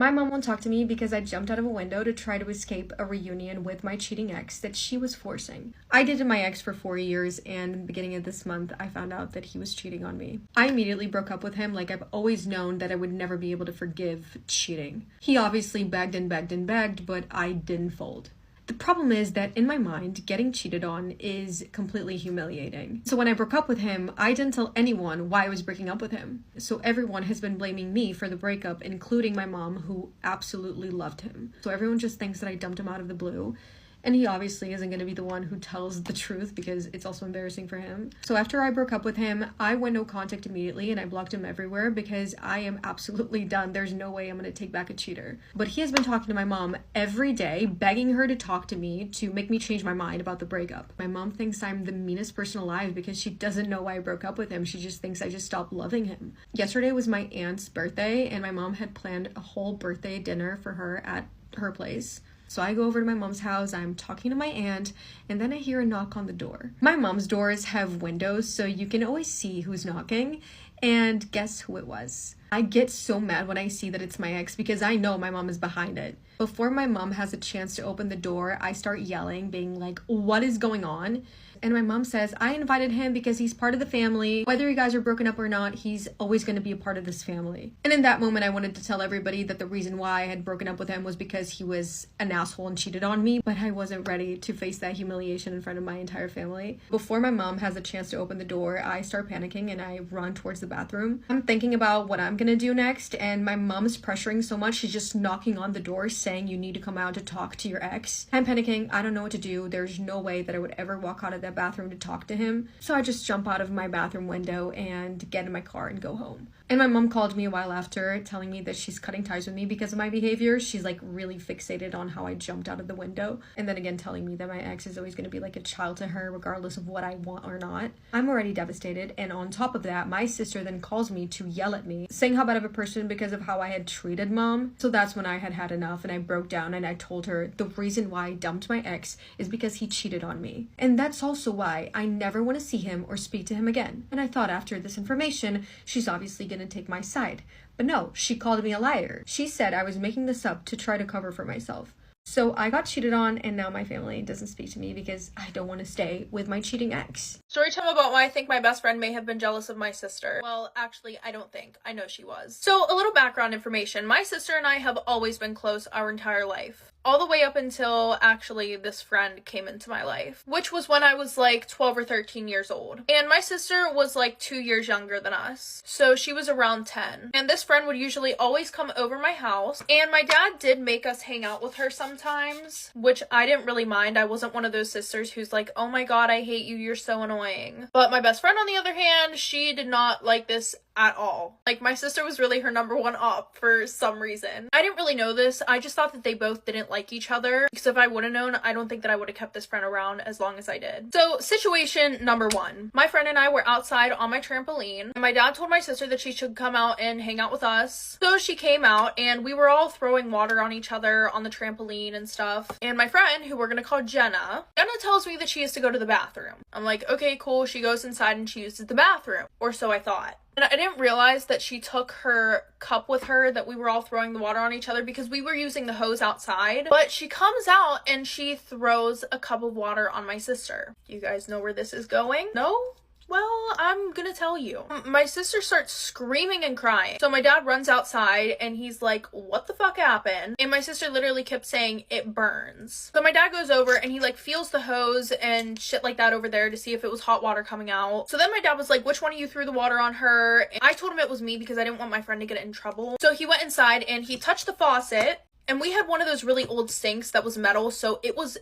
My mom won't talk to me because I jumped out of a window to try to escape a reunion with my cheating ex that she was forcing. I dated my ex for 4 years, and in the beginning of this month, I found out that he was cheating on me. I immediately broke up with him, like I've always known that I would never be able to forgive cheating. He obviously begged and begged and begged, but I didn't fold. The problem is that in my mind, getting cheated on is completely humiliating. So when I broke up with him, I didn't tell anyone why I was breaking up with him. So everyone has been blaming me for the breakup, including my mom, who absolutely loved him. So everyone just thinks that I dumped him out of the blue. And he obviously isn't going to be the one who tells the truth because it's also embarrassing for him. So after I broke up with him, I went no contact immediately and I blocked him everywhere because I am absolutely done. There's no way I'm going to take back a cheater. But he has been talking to my mom every day, begging her to talk to me to make me change my mind about the breakup. My mom thinks I'm the meanest person alive because she doesn't know why I broke up with him. She just thinks I just stopped loving him. Yesterday was my aunt's birthday and my mom had planned a whole birthday dinner for her at her place. So I go over to my mom's house, I'm talking to my aunt, and then I hear a knock on the door. My mom's doors have windows, so you can always see who's knocking, and guess who it was? I get so mad when I see that it's my ex because I know my mom is behind it. Before my mom has a chance to open the door, I start yelling, being like, "What is going on?" And my mom says, "I invited him because he's part of the family. Whether you guys are broken up or not, he's always going to be a part of this family." And in that moment, I wanted to tell everybody that the reason why I had broken up with him was because he was an asshole and cheated on me, but I wasn't ready to face that humiliation in front of my entire family. Before my mom has a chance to open the door, I start panicking and I run towards the bathroom. I'm thinking about what I'm going to do next, and my mom's pressuring so much, she's just knocking on the door saying, "You need to come out to talk to your ex." I'm panicking. I don't know what to do. There's no way that I would ever walk out of that bathroom to talk to him. So I just jump out of my bathroom window and get in my car and go home. And my mom called me a while after, telling me that she's cutting ties with me because of my behavior. She's like really fixated on how I jumped out of the window. And then again telling me that my ex is always going to be like a child to her regardless of what I want or not. I'm already devastated. And on top of that, my sister then calls me to yell at me, saying how bad of a person because of how I had treated mom. So that's when I had had enough and I broke down and I told her the reason why I dumped my ex is because he cheated on me. And that's also why I never want to see him or speak to him again. And I thought after this information, she's obviously going to take my side. But no, she called me a liar. She said I was making this up to try to cover for myself. So I got cheated on and now my family doesn't speak to me because I don't want to stay with my cheating ex. Story time about why I think my best friend may have been jealous of my sister. Well, actually, I don't think. I know she was. So a little background information. My sister and I have always been close our entire life. All the way up until actually this friend came into my life, which was when I was like 12 or 13 years old. And my sister was like 2 years younger than us. So she was around 10. And this friend would usually always come over my house. And my dad did make us hang out with her sometimes, which I didn't really mind. I wasn't one of those sisters who's like, "Oh my God, I hate you. You're so annoying." But my best friend, on the other hand, she did not like this at all. Like, my sister was really her number one op for some reason. I didn't really know this. I just thought that they both didn't like each other, because if I would have known, I don't think that I would have kept this friend around as long as I did. So situation number one, my friend and I were outside on my trampoline and my dad told my sister that she should come out and hang out with us. So she came out and we were all throwing water on each other on the trampoline and stuff. And my friend, who we're gonna call Jenna tells me that she has to go to the bathroom. I'm like, okay, cool. She goes inside and she uses the bathroom, or so I thought. And I didn't realize that she took her cup with her, that we were all throwing the water on each other because we were using the hose outside. But she comes out and she throws a cup of water on my sister. You guys know where this is going? No? Well, I'm gonna tell you. My sister starts screaming and crying. So my dad runs outside and he's like, "What the fuck happened?" And my sister literally kept saying, "It burns." So my dad goes over and he like feels the hose and shit like that over there to see if it was hot water coming out. So then my dad was like, "Which one of you threw the water on her?" And I told him it was me because I didn't want my friend to get in trouble. So he went inside and he touched the faucet. And we had one of those really old sinks that was metal, so it was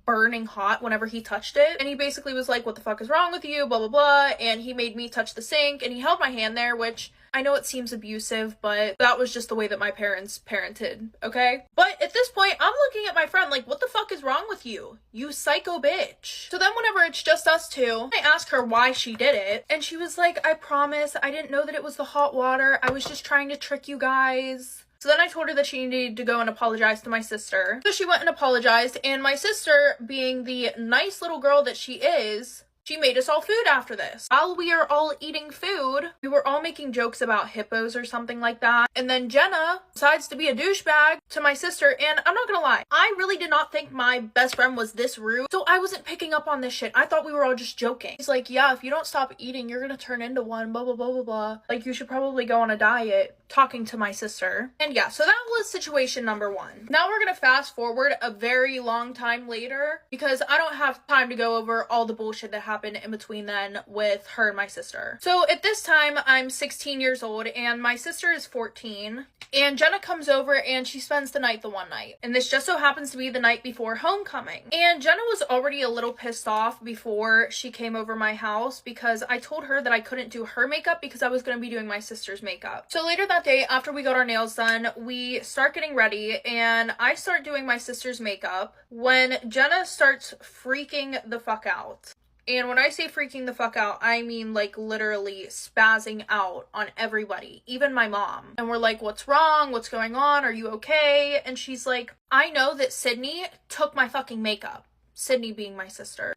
burning hot whenever he touched it. And he basically was like, "What the fuck is wrong with you? Blah, blah, blah." And he made me touch the sink and he held my hand there, which I know it seems abusive, but that was just the way that my parents parented, okay? But at this point, I'm looking at my friend like, "What the fuck is wrong with you? You psycho bitch." So then whenever it's just us two, I ask her why she did it. And she was like, "I promise, I didn't know that it was the hot water. I was just trying to trick you guys." So then I told her that she needed to go and apologize to my sister. So she went and apologized, and my sister, being the nice little girl that she is, She made us all food after this. While we are all eating food, we were all making jokes about hippos or something like that. And then Jenna decides to be a douchebag to my sister. And I'm not gonna lie, I really did not think my best friend was this rude. So I wasn't picking up on this shit. I thought we were all just joking. He's like, yeah, if you don't stop eating, you're gonna turn into one, blah, blah, blah, blah, blah. Like, you should probably go on a diet. Talking to my sister. And yeah, so that was situation number one. Now we're gonna fast forward a very long time later because I don't have time to go over all the bullshit that happened in between then with her and my sister. So at this time, I'm 16 years old and my sister is 14. And Jenna comes over and she spends the night the one night. And this just so happens to be the night before homecoming. And Jenna was already a little pissed off before she came over my house because I told her that I couldn't do her makeup because I was going to be doing my sister's makeup. So later that day, after we got our nails done, we start getting ready and I start doing my sister's makeup when Jenna starts freaking the fuck out. And when I say freaking the fuck out, I mean like literally spazzing out on everybody, even my mom. And we're like, what's wrong? What's going on? Are you okay? And she's like, I know that Sydney took my fucking makeup. Sydney being my sister.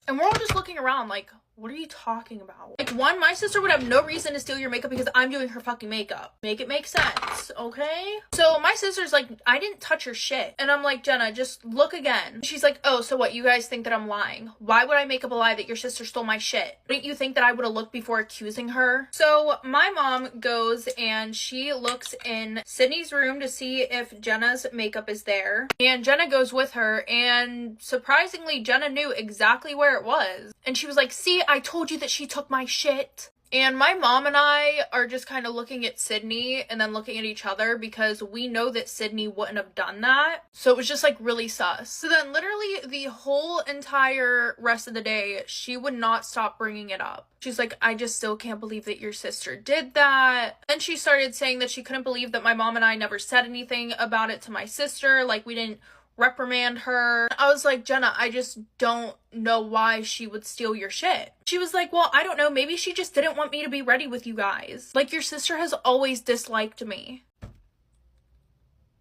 And we're all just looking around like, what are you talking about? Like, one, my sister would have no reason to steal your makeup because I'm doing her fucking makeup. Make it make sense, okay? So my sister's like, I didn't touch her shit. And I'm like, Jenna, just look again. She's like, oh, so what, you guys think that I'm lying? Why would I make up a lie that your sister stole my shit? Wouldn't you think that I would have looked before accusing her? So my mom goes and she looks in Sydney's room to see if Jenna's makeup is there. And Jenna goes with her and surprisingly, Jenna knew exactly where it was. And she was like, see, I told you that she took my shit. And my mom and I are just kind of looking at Sydney and then looking at each other because we know that Sydney wouldn't have done that. So it was just like really sus. So then literally the whole entire rest of the day, she would not stop bringing it up. She's like, I just still can't believe that your sister did that. Then she started saying that she couldn't believe that my mom and I never said anything about it to my sister. Like, we didn't reprimand her. I was like, Jenna, I just don't know why she would steal your shit. She was like, well, I don't know, maybe she just didn't want me to be ready with you guys. Like, your sister has always disliked me.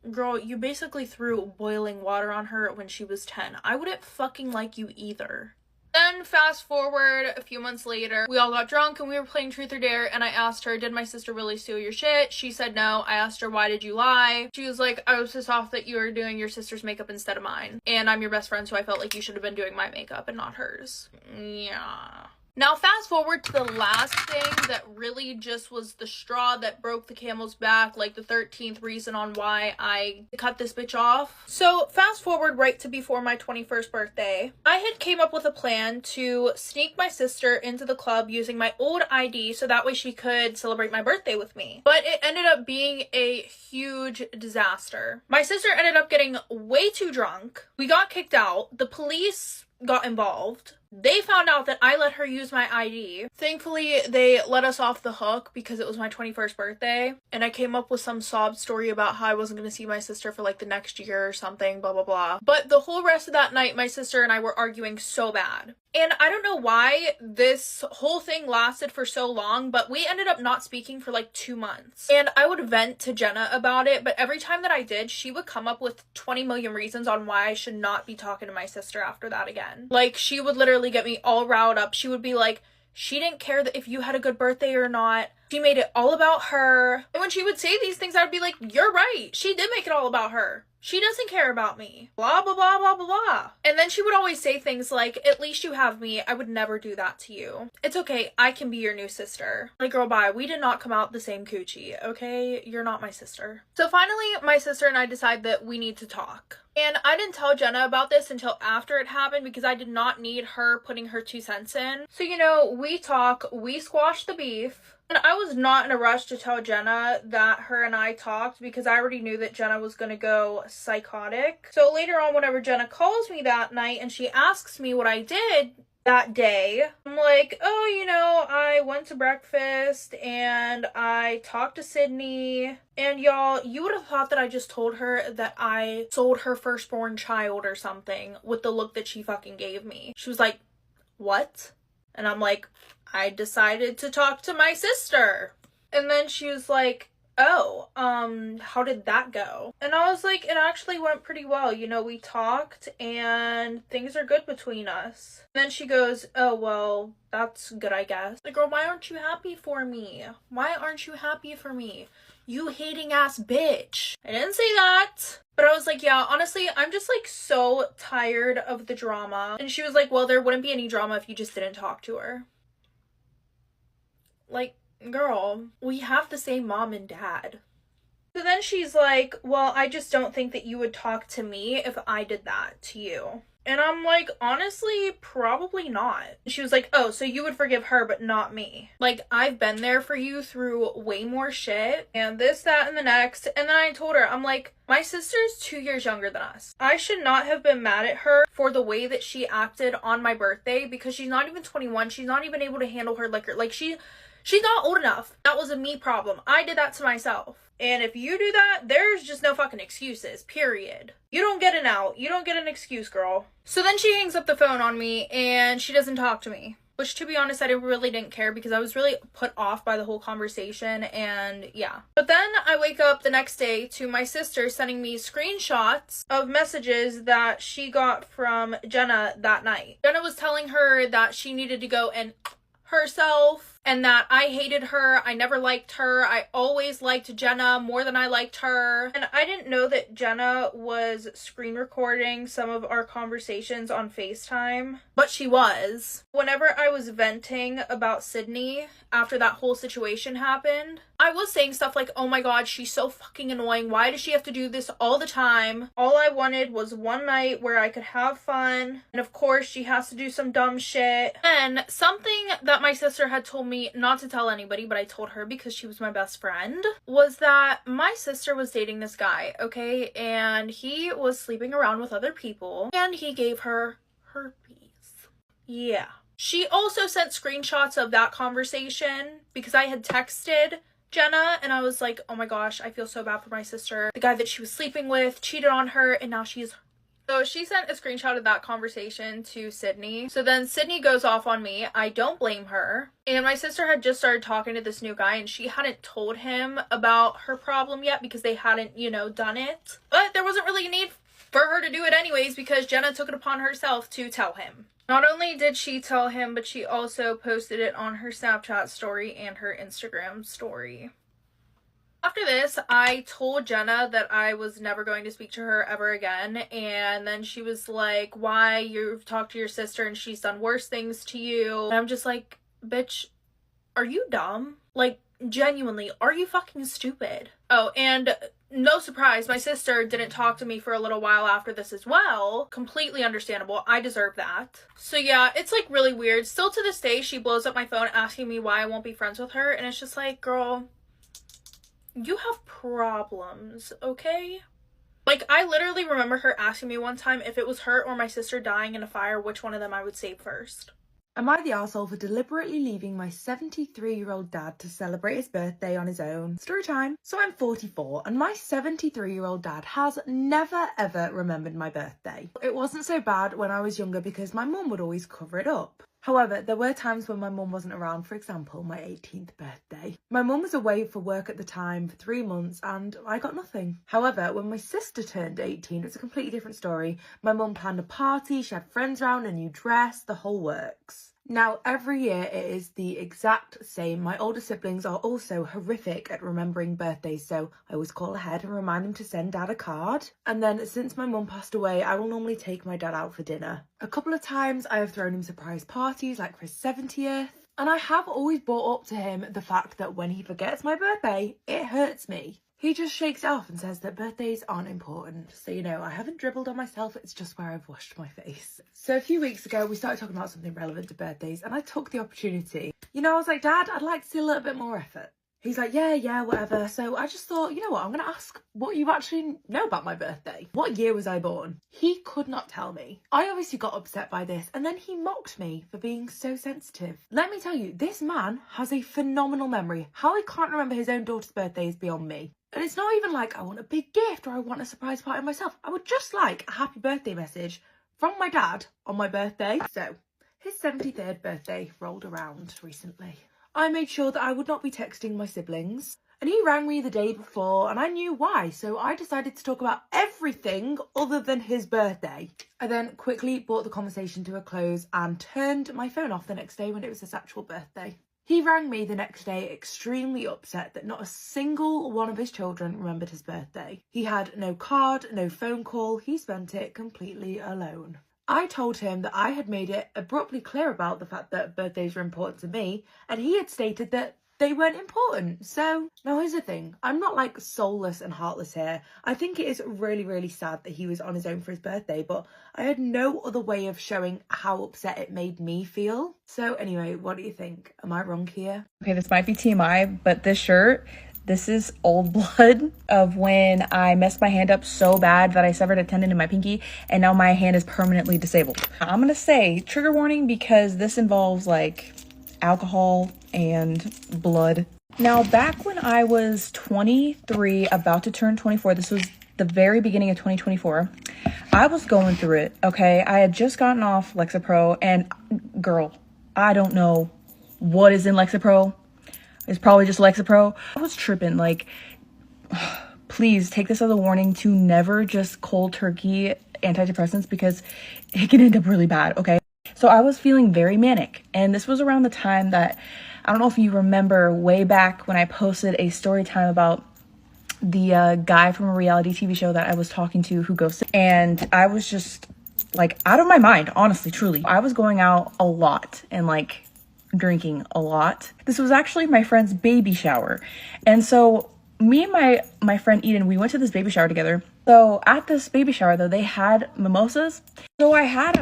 Girl, you basically threw boiling water on her when she was 10. I wouldn't fucking like you either. Then fast forward a few months later, we all got drunk and we were playing Truth or Dare and I asked her, did my sister really steal your shit? She said no. I asked her, why did you lie? She was like, I was pissed off that you were doing your sister's makeup instead of mine. And I'm your best friend, so I felt like you should have been doing my makeup and not hers. Yeah. Now fast forward to the last thing that really just was the straw that broke the camel's back, like the 13th reason on why I cut this bitch off. So fast forward right to before my 21st birthday. I had came up with a plan to sneak my sister into the club using my old ID so that way she could celebrate my birthday with me. But it ended up being a huge disaster. My sister ended up getting way too drunk. We got kicked out. The police got involved. They found out that I let her use my ID. Thankfully, they let us off the hook because it was my 21st birthday. And I came up with some sob story about how I wasn't going to see my sister for like the next year or something, blah, blah, blah. But the whole rest of that night, my sister and I were arguing so bad. And I don't know why this whole thing lasted for so long, but we ended up not speaking for like 2 months. And I would vent to Jenna about it, but every time that I did, she would come up with 20 million reasons on why I should not be talking to my sister after that again. Like, she would literally get me all riled up. She would be like, she didn't care that if you had a good birthday or not. She made it all about her. And when she would say these things, I would be like, you're right. She did make it all about her. She doesn't care about me. Blah, blah, blah, blah, blah, blah. And then she would always say things like, at least you have me. I would never do that to you. It's okay. I can be your new sister. Like, girl, bye. We did not come out the same coochie, okay? You're not my sister. So finally, my sister and I decide that we need to talk. And I didn't tell Jenna about this until after it happened because I did not need her putting her 2 cents in. So, you know, we talk, we squash the beef. And I was not in a rush to tell Jenna that her and I talked because I already knew that Jenna was going to go psychotic. So later on, whenever Jenna calls me that night and she asks me what I did that day, I'm like, oh, you know, I went to breakfast and I talked to Sydney. And y'all, you would have thought that I just told her that I sold her firstborn child or something with the look that she fucking gave me. She was like, what? And I'm like, I decided to talk to my sister. And then she was like, oh, how did that go? And I was like, it actually went pretty well. You know, we talked and things are good between us. And then she goes, oh, well, that's good, I guess. Like, girl, why aren't you happy for me? Why aren't you happy for me? You hating ass bitch. I didn't say that. But I was like, yeah, honestly, I'm just like so tired of the drama. And she was like, well, there wouldn't be any drama if you just didn't talk to her. Like, girl, we have the same mom and dad. So then she's like, well, I just don't think that you would talk to me if I did that to you. And I'm like, honestly, probably not. She was like, oh, so you would forgive her, but not me. Like, I've been there for you through way more shit, and this, that, and the next. And then I told her, I'm like, my sister's 2 years younger than us. I should not have been mad at her for the way that she acted on my birthday, because she's not even 21. She's not even able to handle her liquor. Like, she's not old enough. That was a me problem. I did that to myself. And if you do that, there's just no fucking excuses, period. You don't get an out. You don't get an excuse, girl. So then she hangs up the phone on me and she doesn't talk to me. Which, to be honest, I really didn't care because I was really put off by the whole conversation, and yeah. But then I wake up the next day to my sister sending me screenshots of messages that she got from Jenna that night. Jenna was telling her that she needed to go and herself, and that I hated her. I never liked her. I always liked Jenna more than I liked her. And I didn't know that Jenna was screen recording some of our conversations on FaceTime, but she was. Whenever I was venting about Sydney after that whole situation happened, I was saying stuff like, oh my god, she's so fucking annoying. Why does she have to do this all the time? All I wanted was one night where I could have fun. And of course, she has to do some dumb shit. And something that my sister had told me not to tell anybody, but I told her because she was my best friend, was that my sister was dating this guy, okay? And he was sleeping around with other people, and he gave her herpes. Yeah. She also sent screenshots of that conversation because I had texted Jenna and I was like, oh my gosh, I feel so bad for my sister. The guy that she was sleeping with cheated on her and now she's... So she sent a screenshot of that conversation to Sydney. So then Sydney goes off on me. I don't blame her. And my sister had just started talking to this new guy and she hadn't told him about her problem yet because they hadn't, you know, done it. But there wasn't really a need for her to do it anyways because Jenna took it upon herself to tell him. Not only did she tell him, but she also posted it on her Snapchat story and her Instagram story. After this, I told Jenna that I was never going to speak to her ever again, and then she was like, why? You've talked to your sister and she's done worse things to you. And I'm just like, bitch, are you dumb? Like, genuinely, are you fucking stupid? Oh, and no surprise, my sister didn't talk to me for a little while after this as well. Completely understandable. I deserve that. So yeah, it's like really weird. Still to this day, she blows up my phone asking me why I won't be friends with her, and it's just like, girl... you have problems, okay? Like, I literally remember her asking me one time if it was her or my sister dying in a fire, which one of them I would save first. Am I the arsehole for deliberately leaving my 73-year-old dad to celebrate his birthday on his own? Story time. So I'm 44 and my 73-year-old dad has never ever remembered my birthday. It wasn't so bad when I was younger because my mum would always cover it up. However, there were times when my mum wasn't around, for example, my 18th birthday. My mum was away for work at the time for 3 months and I got nothing. However, when my sister turned 18, it was a completely different story. My mum planned a party, she had friends around, a new dress, the whole works. Now, every year it is the exact same. My older siblings are also horrific at remembering birthdays, so I always call ahead and remind them to send dad a card. And then since my mum passed away, I will normally take my dad out for dinner. A couple of times I have thrown him surprise parties, like for his 70th. And I have always brought up to him the fact that when he forgets my birthday, it hurts me. He just shakes it off and says that birthdays aren't important. So, you know, I haven't dribbled on myself, it's just where I've washed my face. So a few weeks ago, we started talking about something relevant to birthdays and I took the opportunity. You know, I was like, Dad, I'd like to see a little bit more effort. He's like, yeah, whatever. So I just thought, you know what, I'm going to ask what you actually know about my birthday. What year was I born? He could not tell me. I obviously got upset by this and then he mocked me for being so sensitive. Let me tell you, this man has a phenomenal memory. How he can't remember his own daughter's birthday is beyond me. And it's not even like I want a big gift or I want a surprise party myself. I would just like a happy birthday message from my dad on my birthday. So his 73rd birthday rolled around recently. I made sure that I would not be texting my siblings. And he rang me the day before and I knew why, so I decided to talk about everything other than his birthday. I then quickly brought the conversation to a close and turned my phone off the next day when it was his actual birthday. He rang me the next day extremely upset that not a single one of his children remembered his birthday. He had no card, no phone call, he spent it completely alone. I told him that I had made it abruptly clear about the fact that birthdays were important to me, and he had stated that they weren't important. So now here's the thing, I'm not like soulless and heartless here. I think it is really, really sad that he was on his own for his birthday, but I had no other way of showing how upset it made me feel. So anyway, what do you think? Am I wrong here? Okay, this might be TMI, but this shirt, this is old blood of when I messed my hand up so bad that I severed a tendon in my pinky and now my hand is permanently disabled. I'm gonna say trigger warning because this involves like alcohol and blood. Now, back when I was 23, about to turn 24, this was the very beginning of 2024, I was going through it, okay? I had just gotten off Lexapro and girl, I don't know what is in Lexapro. It's probably just Lexapro. I was tripping, like, please take this as a warning to never just cold turkey antidepressants because it can end up really bad, okay? So I was feeling very manic, and this was around the time that, I don't know if you remember way back when I posted a story time about the guy from a reality TV show that I was talking to who ghosted, and I was just like out of my mind, honestly, truly. I was going out a lot and like drinking a lot. This was actually my friend's baby shower, and so me and my friend Eden, we went to this baby shower together. So at this baby shower though, they had mimosas. So I had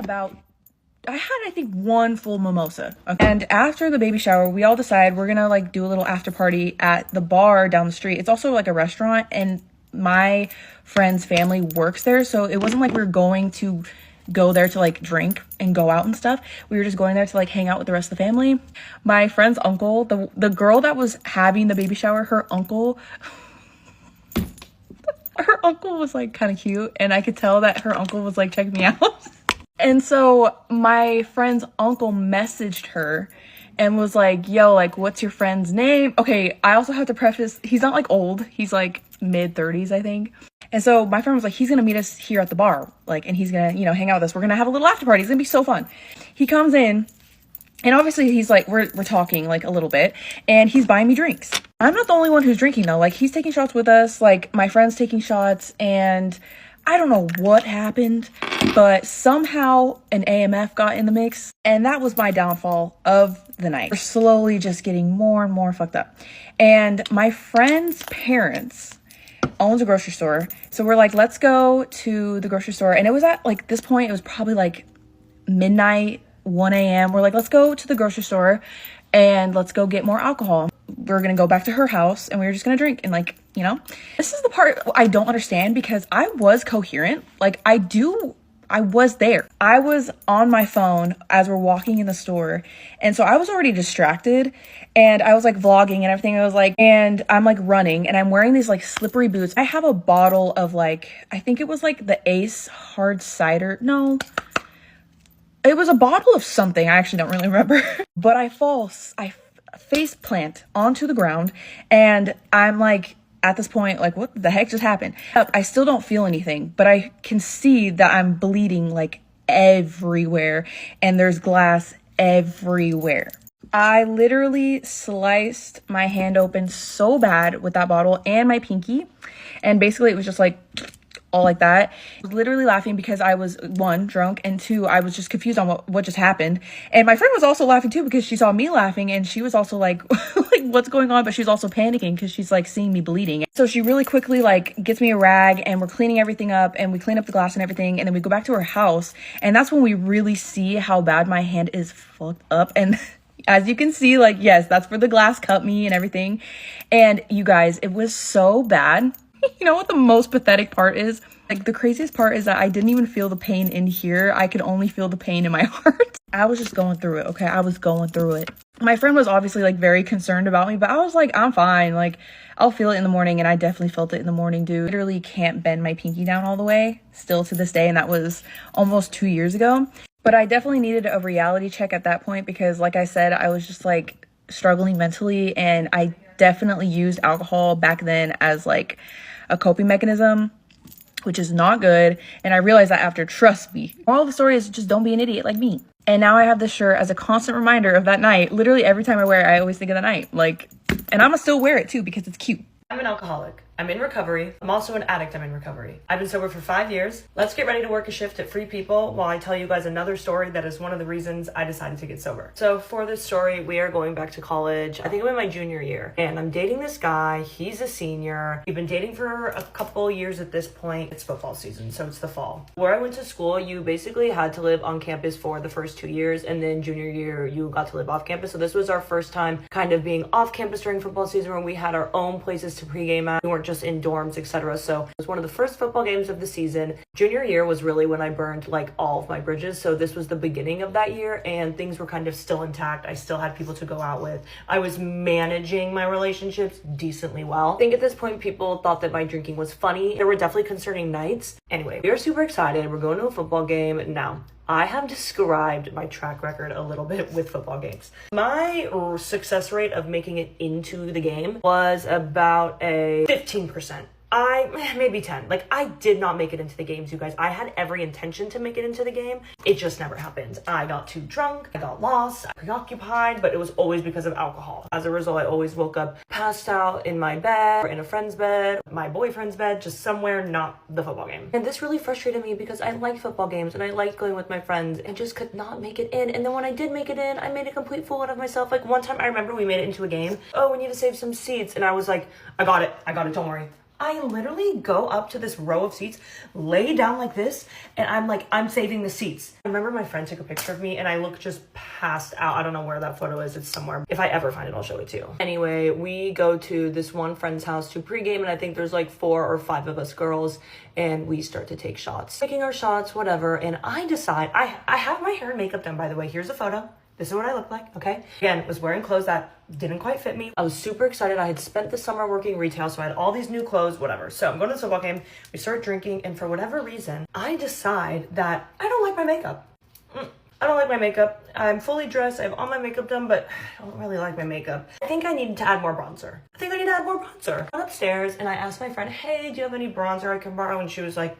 I think one full mimosa. Okay? And after the baby shower, we all decided we're gonna like do a little after party at the bar down the street. It's also like a restaurant, and my friend's family works there, so it wasn't like we were going to go there to like drink and go out and stuff. We were just going there to like hang out with the rest of the family. My friend's uncle, the girl that was having the baby shower, her uncle was like kind of cute, and I could tell that her uncle was like checking me out. And so my friend's uncle messaged her and was like, yo, like, what's your friend's name? Okay, I also have to preface, he's not like old, he's like mid-30s, I think. And so my friend was like, he's gonna meet us here at the bar, like, and he's gonna, you know, hang out with us. We're gonna have a little after party. It's gonna be so fun. He comes in, and obviously he's like, we're talking like a little bit, and he's buying me drinks. I'm not the only one who's drinking though. Like, he's taking shots with us, like my friend's taking shots, and I don't know what happened, but somehow an AMF got in the mix, and that was my downfall of the night. We're slowly just getting more and more fucked up. And my friend's parents owns a grocery store, so we're like, let's go to the grocery store. And it was at like this point, it was probably like midnight, 1 a.m. We're like, let's go to the grocery store and let's go get more alcohol. We're gonna go back to her house and we were just gonna drink. And like, you know, this is the part I don't understand, because I was coherent. Like I was there. I was on my phone as we're walking in the store. And so I was already distracted, and I was like vlogging and everything. I was like, and I'm like running and I'm wearing these like slippery boots. I have a bottle of like, I think it was like the Ace hard cider. No, it was a bottle of something. I actually don't really remember. But I face plant onto the ground, and I'm like, at this point, like, what the heck just happened? I still don't feel anything, but I can see that I'm bleeding like everywhere, and there's glass everywhere. I literally sliced my hand open so bad with that bottle and my pinky, and basically it was just like all like that. I was literally laughing because I was, one, drunk, and two, I was just confused on what just happened. And my friend was also laughing too because she saw me laughing, and she was also like, like, what's going on? But she's also panicking because she's like seeing me bleeding. So she really quickly like gets me a rag, and we're cleaning everything up, and we clean up the glass and everything, and then we go back to her house, and that's when we really see how bad my hand is fucked up. And as you can see, like, yes, that's where the glass cut me and everything. And you guys, it was so bad. You know what the most pathetic part is? Like, the craziest part is that I didn't even feel the pain in here. I could only feel the pain in my heart. I was just going through it, okay? I was going through it. My friend was obviously like very concerned about me, but I was like, I'm fine. Like, I'll feel it in the morning, and I definitely felt it in the morning, dude. Literally can't bend my pinky down all the way, still to this day, and that was almost 2 years ago. But I definitely needed a reality check at that point because, like I said, I was just like struggling mentally, and I definitely used alcohol back then as like a coping mechanism, which is not good. And I realized that after, trust me. Moral of the story is just don't be an idiot like me. And now I have this shirt as a constant reminder of that night. Literally every time I wear it, I always think of the night. Like, and I'ma still wear it too because it's cute. I'm an alcoholic. I'm in recovery. I'm also an addict. I'm in recovery. I've been sober for 5 years. Let's get ready to work a shift at Free People while I tell you guys another story that is one of the reasons I decided to get sober. So for this story, we are going back to college. I think I'm in my junior year and I'm dating this guy. He's a senior. We've been dating for a couple years at this point. It's football season, so it's the fall. Where I went to school, you basically had to live on campus for the first 2 years, and then junior year, you got to live off campus. So this was our first time kind of being off campus during football season where we had our own places to pregame at. We weren't just in dorms, etc. So it was one of the first football games of the season. Junior year was really when I burned like all of my bridges. So this was the beginning of that year and things were kind of still intact. I still had people to go out with. I was managing my relationships decently well. I think at this point people thought that my drinking was funny. There were definitely concerning nights. Anyway, we are super excited. We're going to a football game now. I have described my track record a little bit with football games. My success rate of making it into the game was about a 15%. Maybe 10. Like, I did not make it into the games, you guys. I had every intention to make it into the game. It just never happened. I got too drunk, I got lost, preoccupied, but it was always because of alcohol. As a result, I always woke up passed out in my bed, or in a friend's bed, my boyfriend's bed, just somewhere not the football game. And this really frustrated me because I liked football games and I liked going with my friends and just could not make it in. And then when I did make it in, I made a complete fool out of myself. Like, one time I remember we made it into a game. Oh, we need to save some seats. And I was like, I got it, don't worry. I literally go up to this row of seats, lay down like this, and I'm like, I'm saving the seats. I remember my friend took a picture of me and I look just passed out. I don't know where that photo is. It's somewhere. If I ever find it, I'll show it to you. Anyway, we go to this one friend's house to pregame, and I think there's like 4 or 5 of us girls, and we start to take shots. Taking our shots, whatever, and I decide, I have my hair and makeup done, by the way. Here's a photo. This is what I look like, okay? Again, was wearing clothes that didn't quite fit me. I was super excited. I had spent the summer working retail, so I had all these new clothes, whatever. So I'm going to the football game. We start drinking, and for whatever reason, I decide that I don't like my makeup. I don't like my makeup. I'm fully dressed. I have all my makeup done, but I don't really like my makeup. I think I need to add more bronzer. I went upstairs, and I asked my friend, hey, do you have any bronzer I can borrow? And she was like,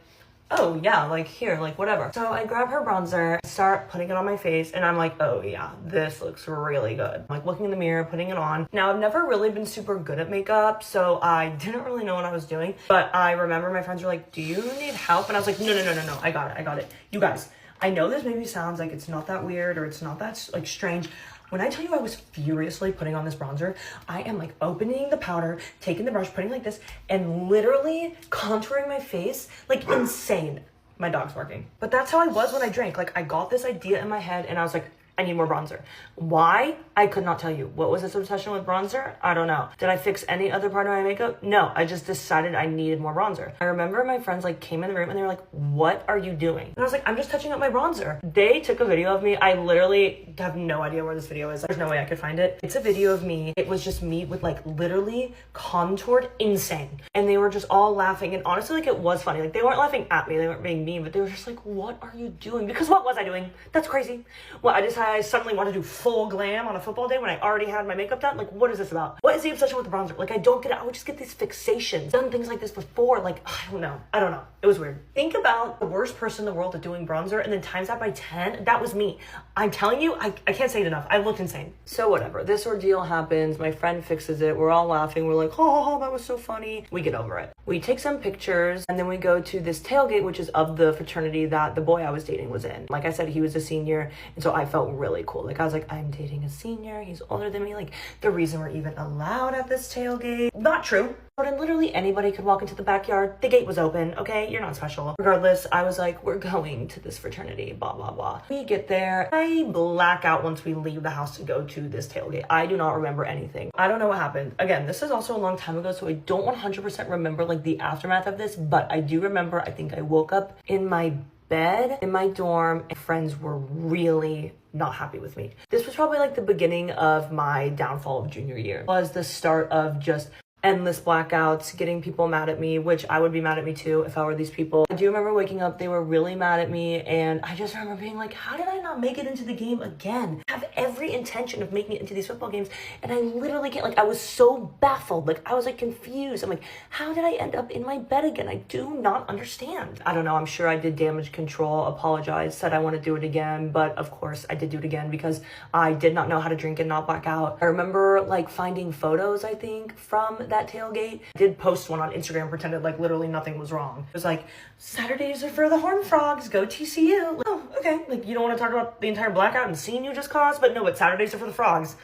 oh yeah, like here, like whatever. So I grab her bronzer, start putting it on my face, and I'm like, oh yeah, this looks really good. I'm like looking in the mirror, putting it on. Now, I've never really been super good at makeup, so I didn't really know what I was doing, but I remember my friends were like, do you need help? And I was like, no, I got it. You guys, I know this maybe sounds like it's not that weird or it's not that like strange. When I tell you I was furiously putting on this bronzer, I am like opening the powder, taking the brush, putting it like this, and literally contouring my face like insane. My dog's barking. But that's how I was when I drank. Like, I got this idea in my head and I was like, I need more bronzer. Why? I could not tell you. What was this obsession with bronzer? I don't know. Did I fix any other part of my makeup? No, I just decided I needed more bronzer. I remember my friends like came in the room and they were like, what are you doing? And I was like, I'm just touching up my bronzer. They took a video of me. I literally have no idea where this video is. There's no way I could find it. It's a video of me. It was just me with like literally contoured insane. And they were just all laughing. And honestly, like, it was funny. Like, they weren't laughing at me. They weren't being mean, but they were just like, what are you doing? Because what was I doing? That's crazy. Well, I suddenly want to do full glam on a football day when I already had my makeup done. Like, what is this about? What is the obsession with the bronzer? Like, I don't get it. I would just get these fixations. Done things like this before. Like, I don't know. It was weird. Think about the worst person in the world at doing bronzer and then times that by 10. That was me. I'm telling you, I can't say it enough. I looked insane. So whatever. This ordeal happens. My friend fixes it. We're all laughing. We're like, oh, that was so funny. We get over it. We take some pictures and then we go to this tailgate, which is of the fraternity that the boy I was dating was in. Like I said, he was a senior. And so I felt really cool. Like, I was like, I'm dating a senior. He's older than me. Like, the reason we're even allowed at this tailgate. Not true. And literally anybody could walk into the backyard. The gate was open, okay? You're not special. Regardless, I was like, we're going to this fraternity, blah, blah, blah. We get there. I black out once we leave the house to go to this tailgate. I do not remember anything. I don't know what happened. Again, this is also a long time ago, so I don't 100% remember like the aftermath of this, but I do remember, I think I woke up in my bed in my dorm and friends were really not happy with me. This was probably like the beginning of my downfall of junior year. It was the start of just endless blackouts, getting people mad at me, which I would be mad at me too if I were these people. I do remember waking up, they were really mad at me, and I just remember being like, how did I not make it into the game again? I have every intention of making it into these football games, and I literally can't. Like, I was so baffled. Like, I was like confused. I'm like, how did I end up in my bed again? I do not understand. I don't know. I'm sure I did damage control, apologized, said I want to do it again, but of course I did do it again because I did not know how to drink and not black out. I remember like finding photos, I think, from that tailgate. I did post one on Instagram, pretended like literally nothing was wrong. It was like, Saturdays are for the Horned Frogs, go TCU. Like, oh, okay. Like, you don't want to talk about the entire blackout and scene you just caused, but no, but Saturdays are for the Frogs.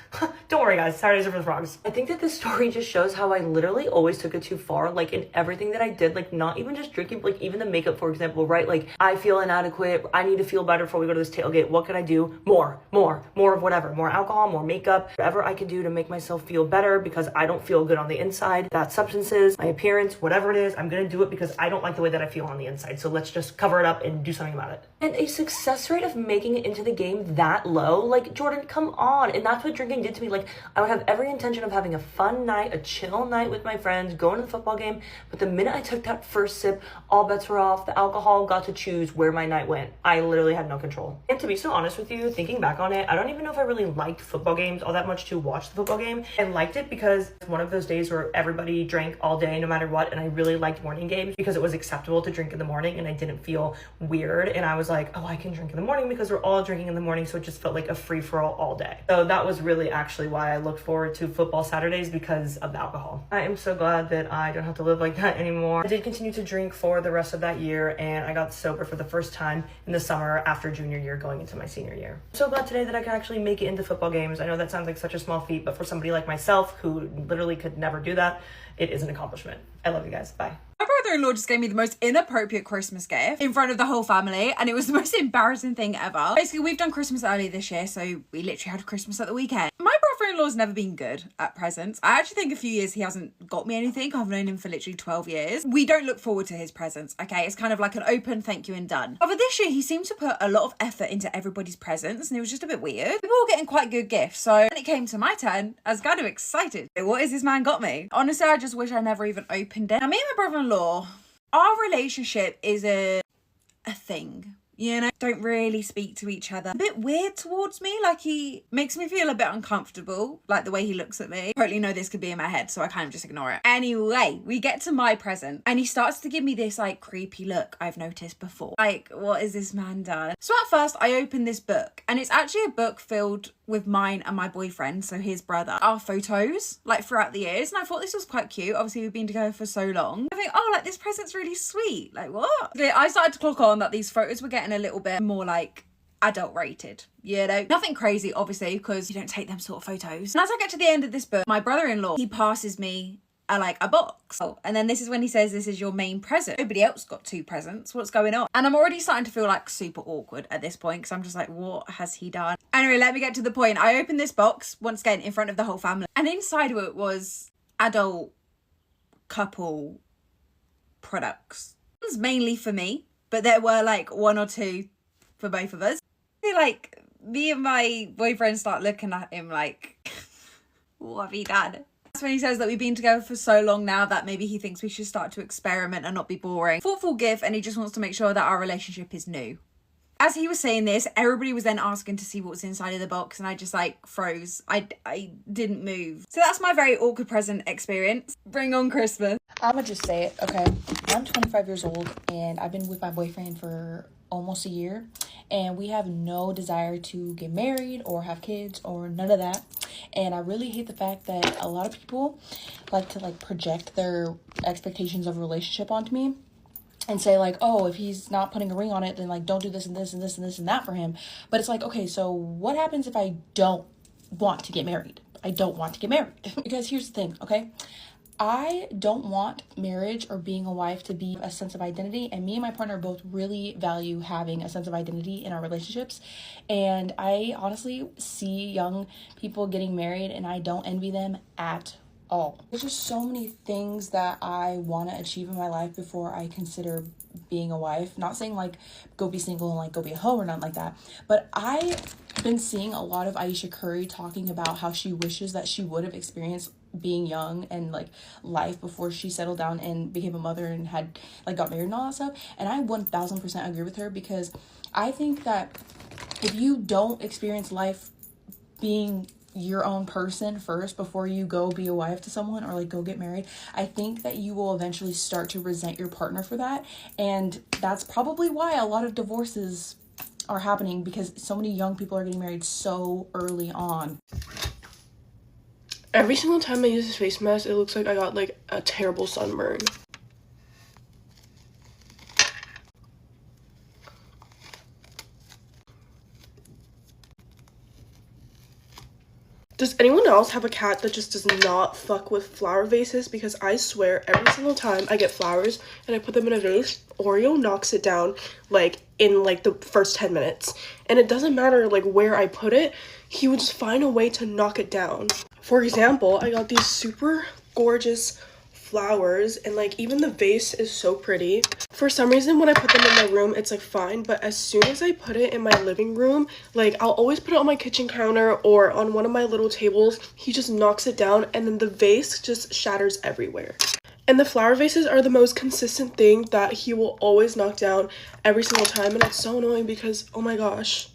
Don't worry guys, Saturdays are for the Frogs. I think that this story just shows how I literally always took it too far, like in everything that I did, like not even just drinking, but like even the makeup, for example, right? Like, I feel inadequate, I need to feel better before we go to this tailgate. What can I do? More of whatever, more alcohol, more makeup, whatever I can do to make myself feel better because I don't feel good on the inside. That substances, my appearance, whatever it is, I'm gonna do it because I don't like the way that I feel on the inside. So let's just cover it up and do something about it. And a success rate of making it into the game that low, like, Jordan, come on. And that's what drinking did to me. Like, I would have every intention of having a fun night, a chill night with my friends, going to the football game, but the minute I took that first sip, all bets were off. The alcohol got to choose where my night went. I literally had no control. And to be so honest with you, thinking back on it, I don't even know if I really liked football games all that much to watch the football game. I liked it because it's one of those days where everybody drank all day no matter what, and I really liked morning games because it was acceptable to drink in the morning and I didn't feel weird. And I was like, oh, I can drink in the morning because we're all drinking in the morning, so it just felt like a free-for-all all day. So that was really actually why I looked forward to football Saturdays, because of the alcohol. I am so glad that I don't have to live like that anymore. I did continue to drink for the rest of that year, and I got sober for the first time in the summer after junior year going into my senior year. I'm so glad today that I could actually make it into football games. I know that sounds like such a small feat, but for somebody like myself who literally could never do that, it is an accomplishment. I love you guys. Bye. My brother-in-law just gave me the most inappropriate Christmas gift in front of the whole family, and it was the most embarrassing thing ever. Basically, we've done Christmas early this year, so we literally had Christmas at the weekend. My brother-in-law's never been good at presents. I actually think a few years he hasn't got me anything. I've known him for literally 12 years. We don't look forward to his presents, okay? It's kind of like an open thank you and done. But this year, he seemed to put a lot of effort into everybody's presents, and it was just a bit weird. People were getting quite good gifts, so when it came to my turn, I was kind of excited. What has this man got me? Honestly, I just wish I never even opened it. Now, me and my brother-in-law, our relationship is a thing, you know? Don't really speak to each other. A bit weird towards me, like he makes me feel a bit uncomfortable, like the way he looks at me. I totally know this could be in my head, so I kind of just ignore it. Anyway, we get to my present and he starts to give me this like creepy look I've noticed before. Like, what has this man done? So at first I opened this book, and it's actually a book filled with mine and my boyfriend, so his brother, our photos, like throughout the years. And I thought this was quite cute. Obviously we've been together for so long. I think, oh, like this present's really sweet. Like, what? I started to clock on that these photos were getting a little bit more like adult rated, you know? Nothing crazy, obviously, because you don't take them sort of photos. And as I get to the end of this book, my brother-in-law, he passes me a box. Oh, and then this is when he says, this is your main present. Nobody else got two presents. What's going on? And I'm already starting to feel like super awkward at this point, because I'm just like, what has he done? Anyway, let me get to the point. I opened this box once again in front of the whole family, and inside of it was adult couple products. It was mainly for me, but there were like one or two for both of us. Like, me and my boyfriend start looking at him like, what have you done? That's when he says that we've been together for so long now that maybe he thinks we should start to experiment and not be boring. Thoughtful gift, and he just wants to make sure that our relationship is new. As he was saying this, everybody was then asking to see what was inside of the box, and I just like froze. I didn't move. So that's my very awkward present experience. Bring on Christmas. I'ma just say it, okay? I'm 25 years old, and I've been with my boyfriend for almost a year, and we have no desire to get married or have kids or none of that. And I really hate the fact that a lot of people like to like project their expectations of a relationship onto me and say like, oh, if he's not putting a ring on it, then like don't do this and this and this and this and that for him. But it's like, okay, so what happens if I don't want to get married? I don't want to get married. Because here's the thing, okay? I don't want marriage or being a wife to be a sense of identity, and me and my partner both really value having a sense of identity in our relationships. And I honestly see young people getting married, and I don't envy them at all. There's just so many things that I want to achieve in my life before I consider being a wife. Not saying like go be single and like go be a hoe or nothing like that, but I've been seeing a lot of Aisha Curry talking about how she wishes that she would have experienced being young and like life before she settled down and became a mother and had like got married and all that stuff. And I 1000% agree with her, because I think that if you don't experience life being your own person first before you go be a wife to someone or like go get married, I think that you will eventually start to resent your partner for that. And that's probably why a lot of divorces are happening, because so many young people are getting married so early on. Every single time I use this face mask, it looks like I got like a terrible sunburn. Does anyone else have a cat that just does not fuck with flower vases? Because I swear every single time I get flowers and I put them in a vase, Oreo knocks it down like in like the first 10 minutes. And it doesn't matter like where I put it, he would just find a way to knock it down. For example, I got these super gorgeous flowers, and like even the vase is so pretty. For some reason when I put them in my room it's like fine, but as soon as I put it in my living room, like I'll always put it on my kitchen counter or on one of my little tables, he just knocks it down and then the vase just shatters everywhere. And the flower vases are the most consistent thing that he will always knock down every single time, and it's so annoying because oh my gosh.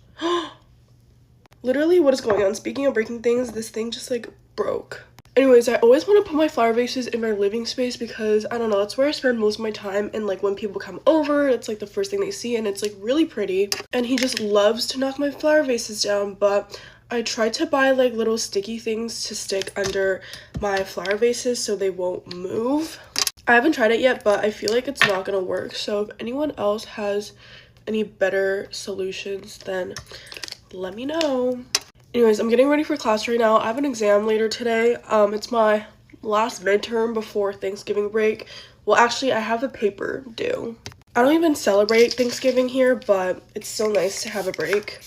Literally, what is going on? Speaking of breaking things, this thing just like broke. Anyways, I always want to put my flower vases in my living space because, I don't know, that's where I spend most of my time, and like when people come over, it's like the first thing they see and it's like really pretty. And he just loves to knock my flower vases down, but I tried to buy like little sticky things to stick under my flower vases so they won't move. I haven't tried it yet, but I feel like it's not gonna work. So if anyone else has any better solutions, then let me know. Anyways, I'm getting ready for class right now. I have an exam later today. It's my last midterm before Thanksgiving break. Well, actually, I have a paper due. I don't even celebrate Thanksgiving here, but it's so nice to have a break.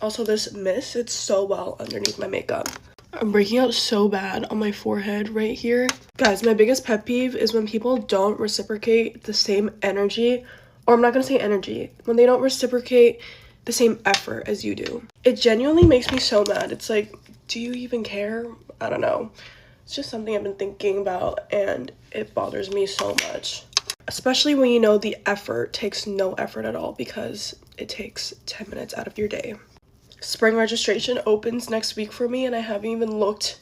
Also, this mist, it's so well underneath my makeup. I'm breaking out so bad on my forehead right here. Guys, my biggest pet peeve is when people don't reciprocate the same energy, or I'm not gonna say energy, when they don't reciprocate the same effort as you do. It genuinely makes me so mad. It's like, do you even care? I don't know. It's just something I've been thinking about and it bothers me so much. Especially when you know the effort takes no effort at all because it takes 10 minutes out of your day. Spring registration opens next week for me and I haven't even looked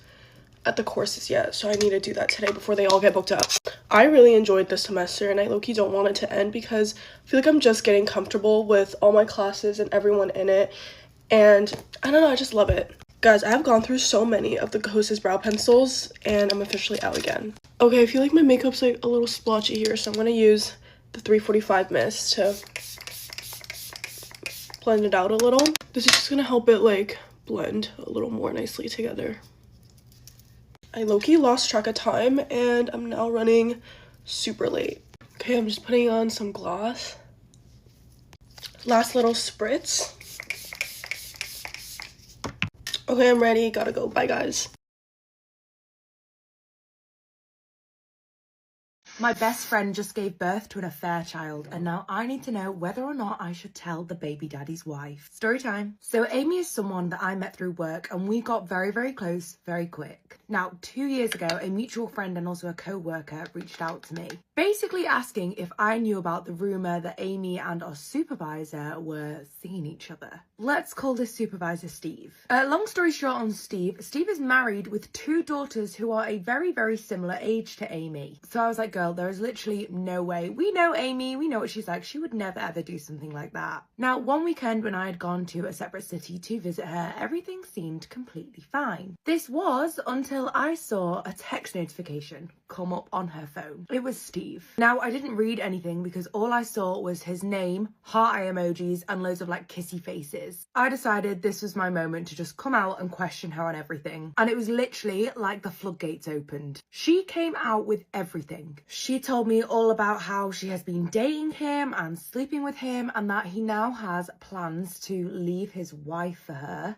at the courses yet, so I need to do that today before they all get booked up. I really enjoyed this semester and I low-key don't want it to end because I feel like I'm just getting comfortable with all my classes and everyone in it, and I don't know, I just love it. Guys, I have gone through so many of the Kosas brow pencils and I'm officially out again. Okay, I feel like my makeup's like a little splotchy here, so I'm gonna use the 345 mist to blend it out a little. This is just gonna help it like blend a little more nicely together. I low-key lost track of time and I'm now running super late. Okay, I'm just putting on some gloss. Last little spritz. Okay, I'm ready. Gotta go. Bye, guys. My best friend just gave birth to an affair child, and now I need to know whether or not I should tell the baby daddy's wife. Story time. So Amy is someone that I met through work, and we got very, very close very quick. Now, 2 years ago, a mutual friend and also a co-worker reached out to me, basically asking if I knew about the rumour that Amy and our supervisor were seeing each other. Let's call this supervisor Steve. Long story short on Steve, Steve is married with 2 daughters who are a very, very similar age to Amy. So I was like, girl, there is literally no way. We know Amy, we know what she's like. She would never ever do something like that. Now, one weekend when I had gone to a separate city to visit her, everything seemed completely fine. This was until I saw a text notification come up on her phone. It was Steve. Now, I didn't read anything because all I saw was his name, heart eye emojis, and loads of like kissy faces. I decided this was my moment to just come out and question her on everything. And it was literally like the floodgates opened. She came out with everything. She told me all about how she has been dating him and sleeping with him, and that he now has plans to leave his wife for her.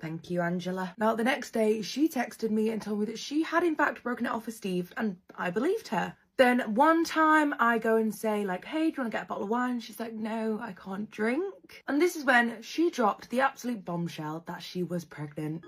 Thank you, Angela. Now, the next day, she texted me and told me that she had in fact broken it off with Steve, and I believed her. Then one time I go and say like, hey, do you want to get a bottle of wine? She's like, no, I can't drink. And this is when she dropped the absolute bombshell that she was pregnant.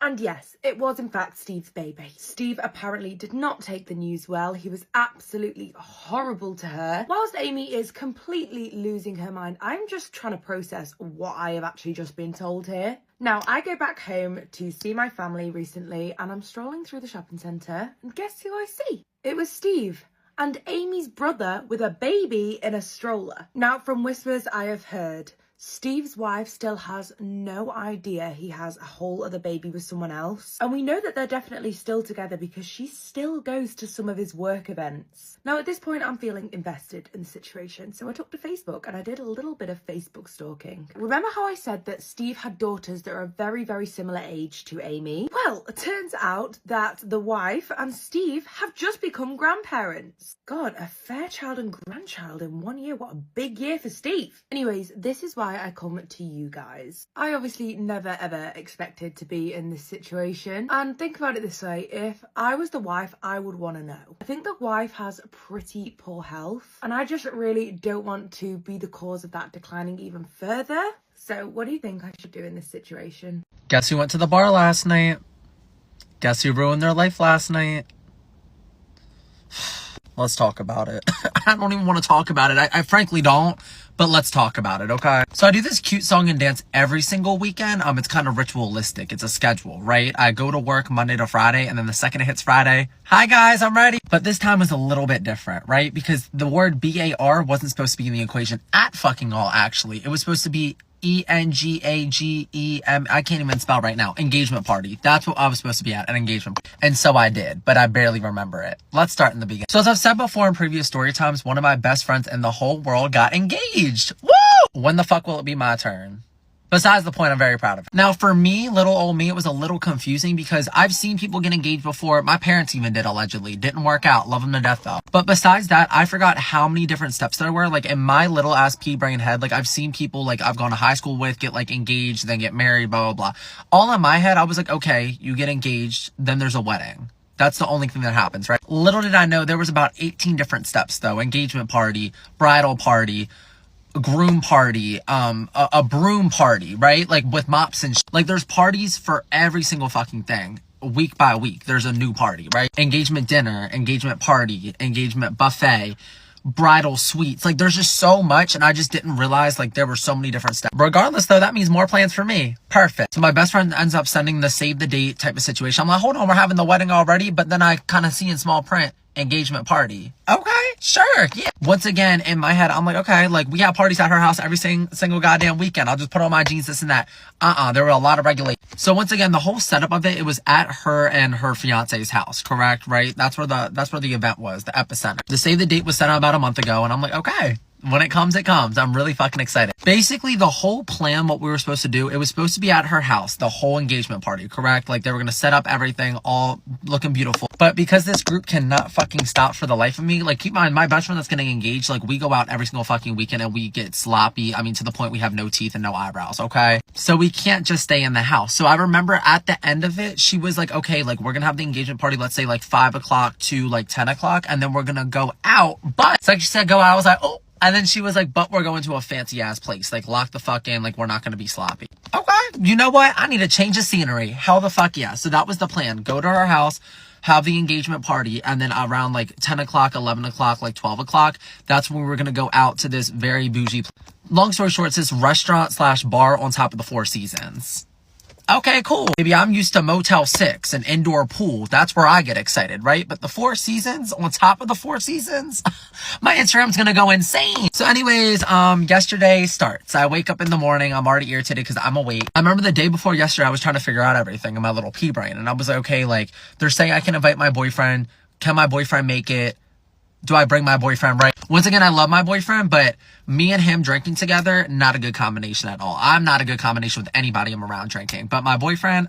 And yes, it was in fact Steve's baby. Steve apparently did not take the news well. He was absolutely horrible to her. Whilst Amy is completely losing her mind, I'm just trying to process what I have actually just been told here. Now, I go back home to see my family recently and I'm strolling through the shopping centre and guess who I see? It was Steve and Amy's brother with a baby in a stroller. Now, from whispers I have heard, Steve's wife still has no idea he has a whole other baby with someone else. And we know that they're definitely still together because she still goes to some of his work events. Now, at this point, I'm feeling invested in the situation. So I took to Facebook and I did a little bit of Facebook stalking. Remember how I said that Steve had daughters that are a very, very similar age to Amy? Well, it turns out that the wife and Steve have just become grandparents. God, a fairchild and grandchild in 1 year. What a big year for Steve. Anyways, this is why I come to you guys. I obviously never ever expected to be in this situation, and think about it this way, if I was the wife, I would want to know. I think the wife has pretty poor health and I just really don't want to be the cause of that declining even further. So what do you think I should do in this situation? Guess who went to the bar last night? Guess who ruined their life last night? Let's talk about it. I don't even want to talk about it. I frankly don't, but let's talk about it, okay? So I do this cute song and dance every single weekend. It's kind of ritualistic. It's a schedule, right? I go to work Monday to Friday, and then the second it hits Friday, hi guys, I'm ready. But this time was a little bit different, right? Because the word BAR wasn't supposed to be in the equation at fucking all, actually. It was supposed to be ENGAGEM. I can't even spell right now. Engagement party. That's what I was supposed to be at, an engagement party. And so I did, but I barely remember it. Let's start in the beginning. So as I've said before in previous story times, one of my best friends in the whole world got engaged. Woo! When the fuck will it be my turn? Besides the point, I'm very proud of it. Now, for me, little old me, it was a little confusing because I've seen people get engaged before. My parents even did, allegedly. Didn't work out. Love them to death, though. But besides that, I forgot how many different steps there were. Like, in my little ass pea brain head, like, I've seen people, like, I've gone to high school with, get, like, engaged, then get married, blah, blah, blah. All in my head, I was like, okay, you get engaged, then there's a wedding. That's the only thing that happens, right? Little did I know there was about 18 different steps, though. Engagement party, bridal party, groom party, a broom party, right? Like with mops and like there's parties for every single fucking thing. Week by week, there's a new party, right? Engagement dinner, engagement party, engagement buffet, bridal suites. Like there's just so much, and I just didn't realize like there were so many different steps. Regardless though, that means more plans for me. Perfect. So my best friend ends up sending the save the date type of situation. I'm like, hold on, we're having the wedding already, but then I kind of see in small print, engagement party. Okay, sure, yeah. Once again, in my head, I'm like, okay, like we have parties at her house every single goddamn weekend. I'll just put on my jeans, this and that. There were a lot of regulations. So once again, the whole setup of it was at her and her fiance's house, correct? Right? That's where the event was, the epicenter. The save the date was set out about a month ago, and I'm like, okay. When it comes, it comes. I'm really fucking excited. Basically, the whole plan, what we were supposed to do, it was supposed to be at her house, the whole engagement party, correct? Like, they were going to set up everything, all looking beautiful. But because this group cannot fucking stop for the life of me, like, keep in mind, my best friend that's getting engaged, like, we go out every single fucking weekend and we get sloppy. I mean, to the point we have no teeth and no eyebrows, okay? So we can't just stay in the house. So I remember at the end of it, she was like, okay, like, we're going to have the engagement party, let's say, like, 5 o'clock to, like, 10 o'clock, and then we're going to go out. But, it's like she said, go out. I was like, oh. And then she was like, but we're going to a fancy ass place. Like, lock the fuck in. Like, we're not going to be sloppy. Okay. You know what? I need to change the scenery. Hell the fuck yeah. So that was the plan. Go to her house, have the engagement party. And then around like 10 o'clock, 11 o'clock, like 12 o'clock, that's when we were going to go out to this very bougie place. Long story short, it's this restaurant/bar on top of the Four Seasons. Okay, cool. Maybe I'm used to Motel 6, an indoor pool. That's where I get excited, right? But the Four Seasons, on top of the Four Seasons, my Instagram's gonna go insane. So anyways, yesterday starts. I wake up in the morning. I'm already irritated because I'm awake. I remember the day before yesterday, I was trying to figure out everything in my little pea brain. And I was like, okay, like, they're saying I can invite my boyfriend. Can my boyfriend make it? Do I bring my boyfriend, right? Once again, I love my boyfriend, but me and him drinking together, not a good combination at all. I'm not a good combination with anybody I'm around drinking. But my boyfriend,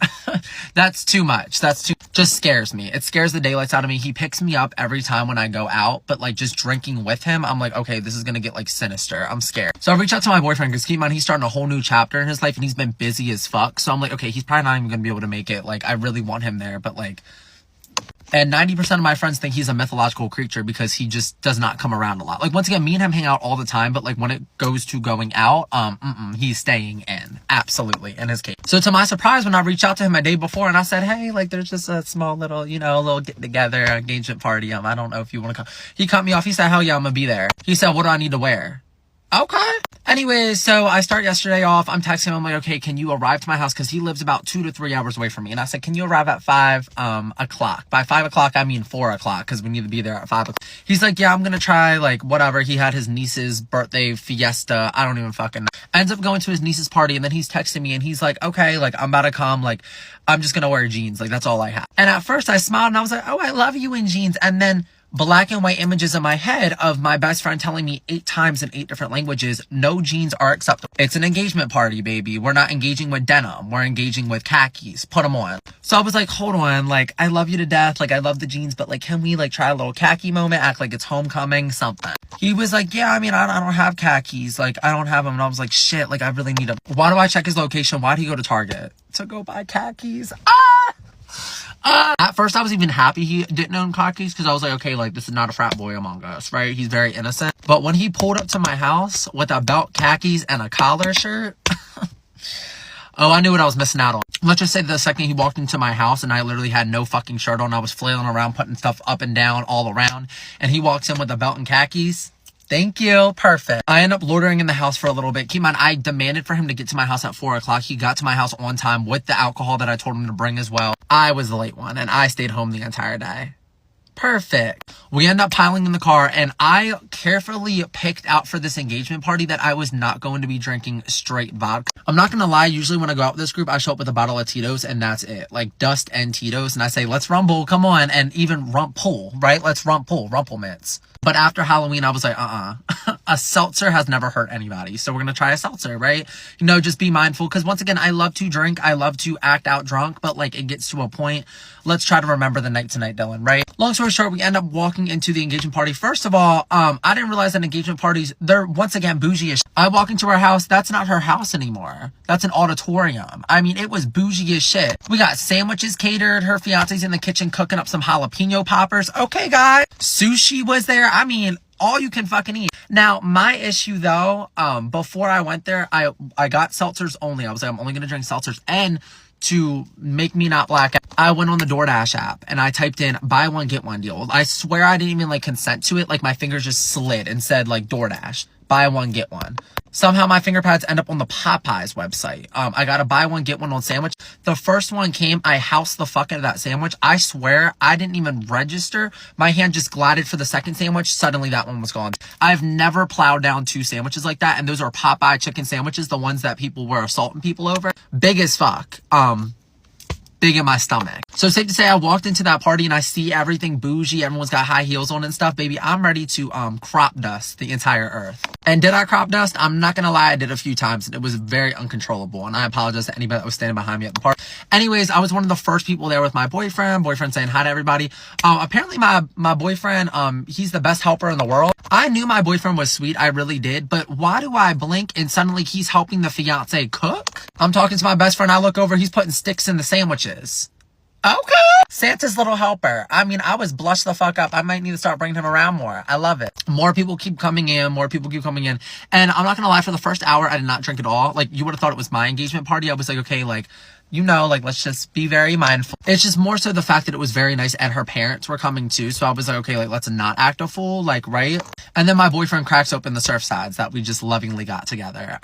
that's too much. Just scares me. It scares the daylights out of me. He picks me up every time when I go out, but like just drinking with him, I'm like, okay, this is gonna get like sinister. I'm scared. So I reach out to my boyfriend because keep in mind, he's starting a whole new chapter in his life and he's been busy as fuck. So I'm like, okay, he's probably not even gonna be able to make it. Like, I really want him there, but like, And 90% of my friends think he's a mythological creature because he just does not come around a lot. Like, once again, me and him hang out all the time, but like when it goes to going out, he's staying in. Absolutely, in his case. So to my surprise, when I reached out to him a day before and I said, hey, like there's just a small little, you know, a little get together engagement party. I don't know if you want to come. He cut me off. He said, hell yeah, I'm gonna be there. He said, what do I need to wear? Okay. Anyways, so I start yesterday off. I'm texting him. I'm like, okay, can you arrive to my house? Because he lives about 2 to 3 hours away from me. And I said, can you arrive at 5 o'clock? By 5 o'clock, I mean 4 o'clock because we need to be there at 5 o'clock. He's like, yeah, I'm going to try, like, whatever. He had his niece's birthday fiesta. I don't even fucking know. Ends up going to his niece's party. And then he's texting me and he's like, okay, like, I'm about to come. Like, I'm just going to wear jeans. Like, that's all I have. And at first I smiled and I was like, oh, I love you in jeans. And then black and white images in my head of my best friend telling me 8 times in 8 different languages, no jeans are acceptable. It's an engagement party, baby. We're not engaging with denim. We're engaging with khakis. Put them on. So I was like, hold on. Like, I love you to death. Like, I love the jeans, but like, can we like try a little khaki moment? Act like it's homecoming, something. He was like, yeah, I mean, I don't have khakis. Like, I don't have them. And I was like, shit, like, I really need them. Why do I check his location? Why'd he go to Target? To go buy khakis. At first I was even happy he didn't own khakis because I was like, okay, like this is not a frat boy among us, right? He's very innocent. But when he pulled up to my house with a belt, khakis, and a collar shirt, oh, I knew what I was missing out on. Let's just say the second he walked into my house and I literally had no fucking shirt on, I was flailing around, putting stuff up and down all around, and he walks in with a belt and khakis. Thank you. Perfect. I end up loitering in the house for a little bit. Keep in mind, I demanded for him to get to my house at 4 o'clock. He got to my house on time with the alcohol that I told him to bring as well. I was the late one, and I stayed home the entire day. Perfect. We end up piling in the car, and I carefully picked out for this engagement party that I was not going to be drinking straight vodka. I'm not going to lie. Usually when I go out with this group, I show up with a bottle of Tito's, and that's it. Like Dust and Tito's, and I say, let's rumble, come on, and even rumple, right? Let's rumple mints. But after Halloween, I was like, a seltzer has never hurt anybody. So we're going to try a seltzer, right? You know, just be mindful. Because once again, I love to drink. I love to act out drunk. But like, it gets to a point. Let's try to remember the night tonight, Dylan, right? Long story short, we end up walking into the engagement party. First of all, I didn't realize that engagement parties, they're once again bougie as shit. I walk into her house. That's not her house anymore. That's an auditorium. I mean, it was bougie as shit. We got sandwiches catered. Her fiance's in the kitchen cooking up some jalapeno poppers. Okay, guys. Sushi was there. I mean, all you can fucking eat. Now, my issue though, before I went there, I got seltzers only. I was like, I'm only gonna drink seltzers. And to make me not black out, I went on the DoorDash app and I typed in buy one, get one deal. I swear I didn't even like consent to it. Like my fingers just slid and said like DoorDash, buy one, get one. Somehow my finger pads end up on the Popeyes website. I got a buy one, get one on sandwich. The first one came, I housed the fuck out of that sandwich. I swear I didn't even register. My hand just glided for the second sandwich. Suddenly that one was gone. I've never plowed down 2 sandwiches like that. And those are Popeye chicken sandwiches, the ones that people were assaulting people over. Big as fuck. Big in my stomach. So safe to say I walked into that party and I see everything bougie. Everyone's got high heels on and stuff. Baby, I'm ready to crop dust the entire earth. And did I crop dust? I'm not gonna lie, I did a few times and it was very uncontrollable. And I apologize to anybody that was standing behind me at the party. Anyways, I was one of the first people there with my boyfriend saying hi to everybody. Apparently my boyfriend, he's the best helper in the world. I knew my boyfriend was sweet, I really did, but why do I blink and suddenly he's helping the fiance cook? I'm talking to my best friend, I look over, he's putting sticks in the sandwiches. Okay. Santa's little helper. I mean, I was blushed the fuck up. I might need to start bringing him around more. I love it. More people keep coming in. And I'm not gonna lie, for the first hour, I did not drink at all. Like, you would have thought it was my engagement party. I was like, okay, like, you know, like, let's just be very mindful. It's just more so the fact that it was very nice and her parents were coming too. So I was like, okay, like, let's not act a fool, like, right? And then my boyfriend cracks open the surf sides that we just lovingly got together.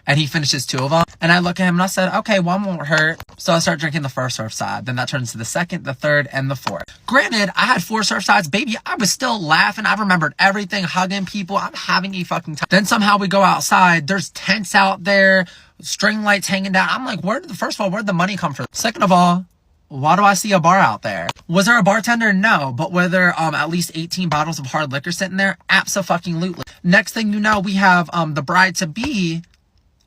And he finishes 2 of them. And I look at him and I said, okay, one won't hurt. So I start drinking the first surf side. Then that turns to the second, the third, and the fourth. Granted, I had 4 surf sides. Baby, I was still laughing. I remembered everything, hugging people. I'm having a fucking time. Then somehow we go outside. There's tents out there, string lights hanging down. I'm like, first of all, where'd the money come from? Second of all, why do I see a bar out there? Was there a bartender? No. But were there at least 18 bottles of hard liquor sitting there? Abso-fucking-lutely. Next thing you know, we have the bride-to-be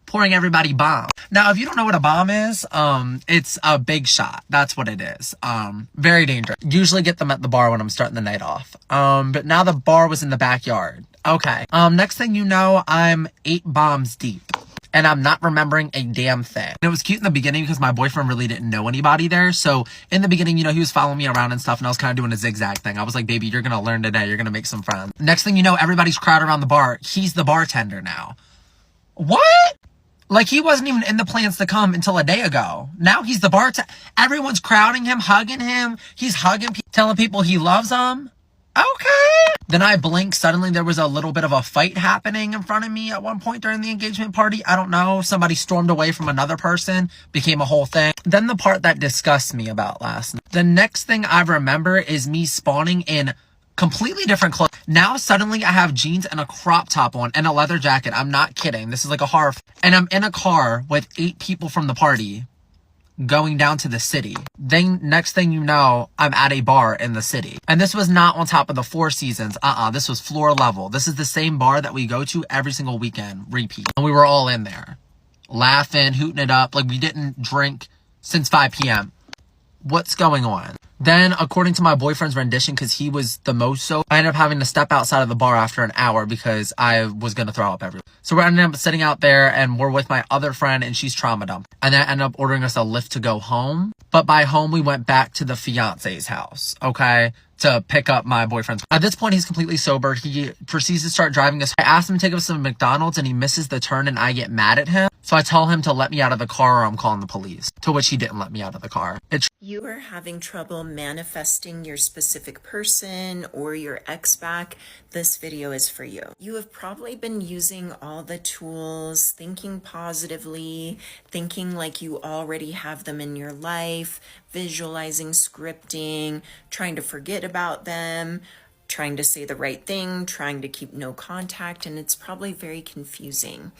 pouring everybody bomb. Now, if you don't know what a bomb is, it's a big shot. That's what it is. Very dangerous. Usually get them at the bar when I'm starting the night off. But now the bar was in the backyard. Okay. Next thing you know, I'm 8 bombs deep. and I'm not remembering a damn thing. It was cute in the beginning because my boyfriend really didn't know anybody there. So in the beginning, you know, he was following me around and stuff, and I was kind of doing a zigzag thing. I was like, baby, you're going to learn today. You're going to make some friends. Next thing you know, everybody's crowded around the bar. He's the bartender now. What? Like, he wasn't even in the plans to come until a day ago. Now he's the bartender. Everyone's crowding him, hugging him. He's hugging people, telling people he loves them. Okay. Then I blinked. Suddenly there was a little bit of a fight happening in front of me at one point during the engagement party. I don't know. Somebody stormed away from another person. Became a whole thing. Then the part that disgusts me about last night. The next thing I remember is me spawning in completely different clothes. Now suddenly I have jeans and a crop top on and a leather jacket. I'm not kidding. This is like a horror. And I'm in a car with 8 people from the party going down to the city. Then next thing you know, I'm at a bar in the city. And this was not on top of the Four Seasons. This was floor level. This is the same bar that we go to every single weekend, repeat. And we were all in there, laughing, hooting it up. Like, we didn't drink since 5 p.m. What's going on? Then, according to my boyfriend's rendition, because he was the most so, I ended up having to step outside of the bar after an hour because I was going to throw up everywhere. So we ended up sitting out there, and we're with my other friend, and she's trauma dumped. And then I ended up ordering us a lift to go home. But by home, we went back to the fiance's house, okay, to pick up my boyfriend's. At this point, he's completely sober. He proceeds to start driving us. I asked him to take us to McDonald's, and he misses the turn, and I get mad at him. So I tell him to let me out of the car or I'm calling the police, to which he didn't let me out of the car. You are having trouble manifesting your specific person or your ex back, this video is for you. You have probably been using all the tools, thinking positively, thinking like you already have them in your life, visualizing, scripting, trying to forget about them, trying to say the right thing, trying to keep no contact, and it's probably very confusing.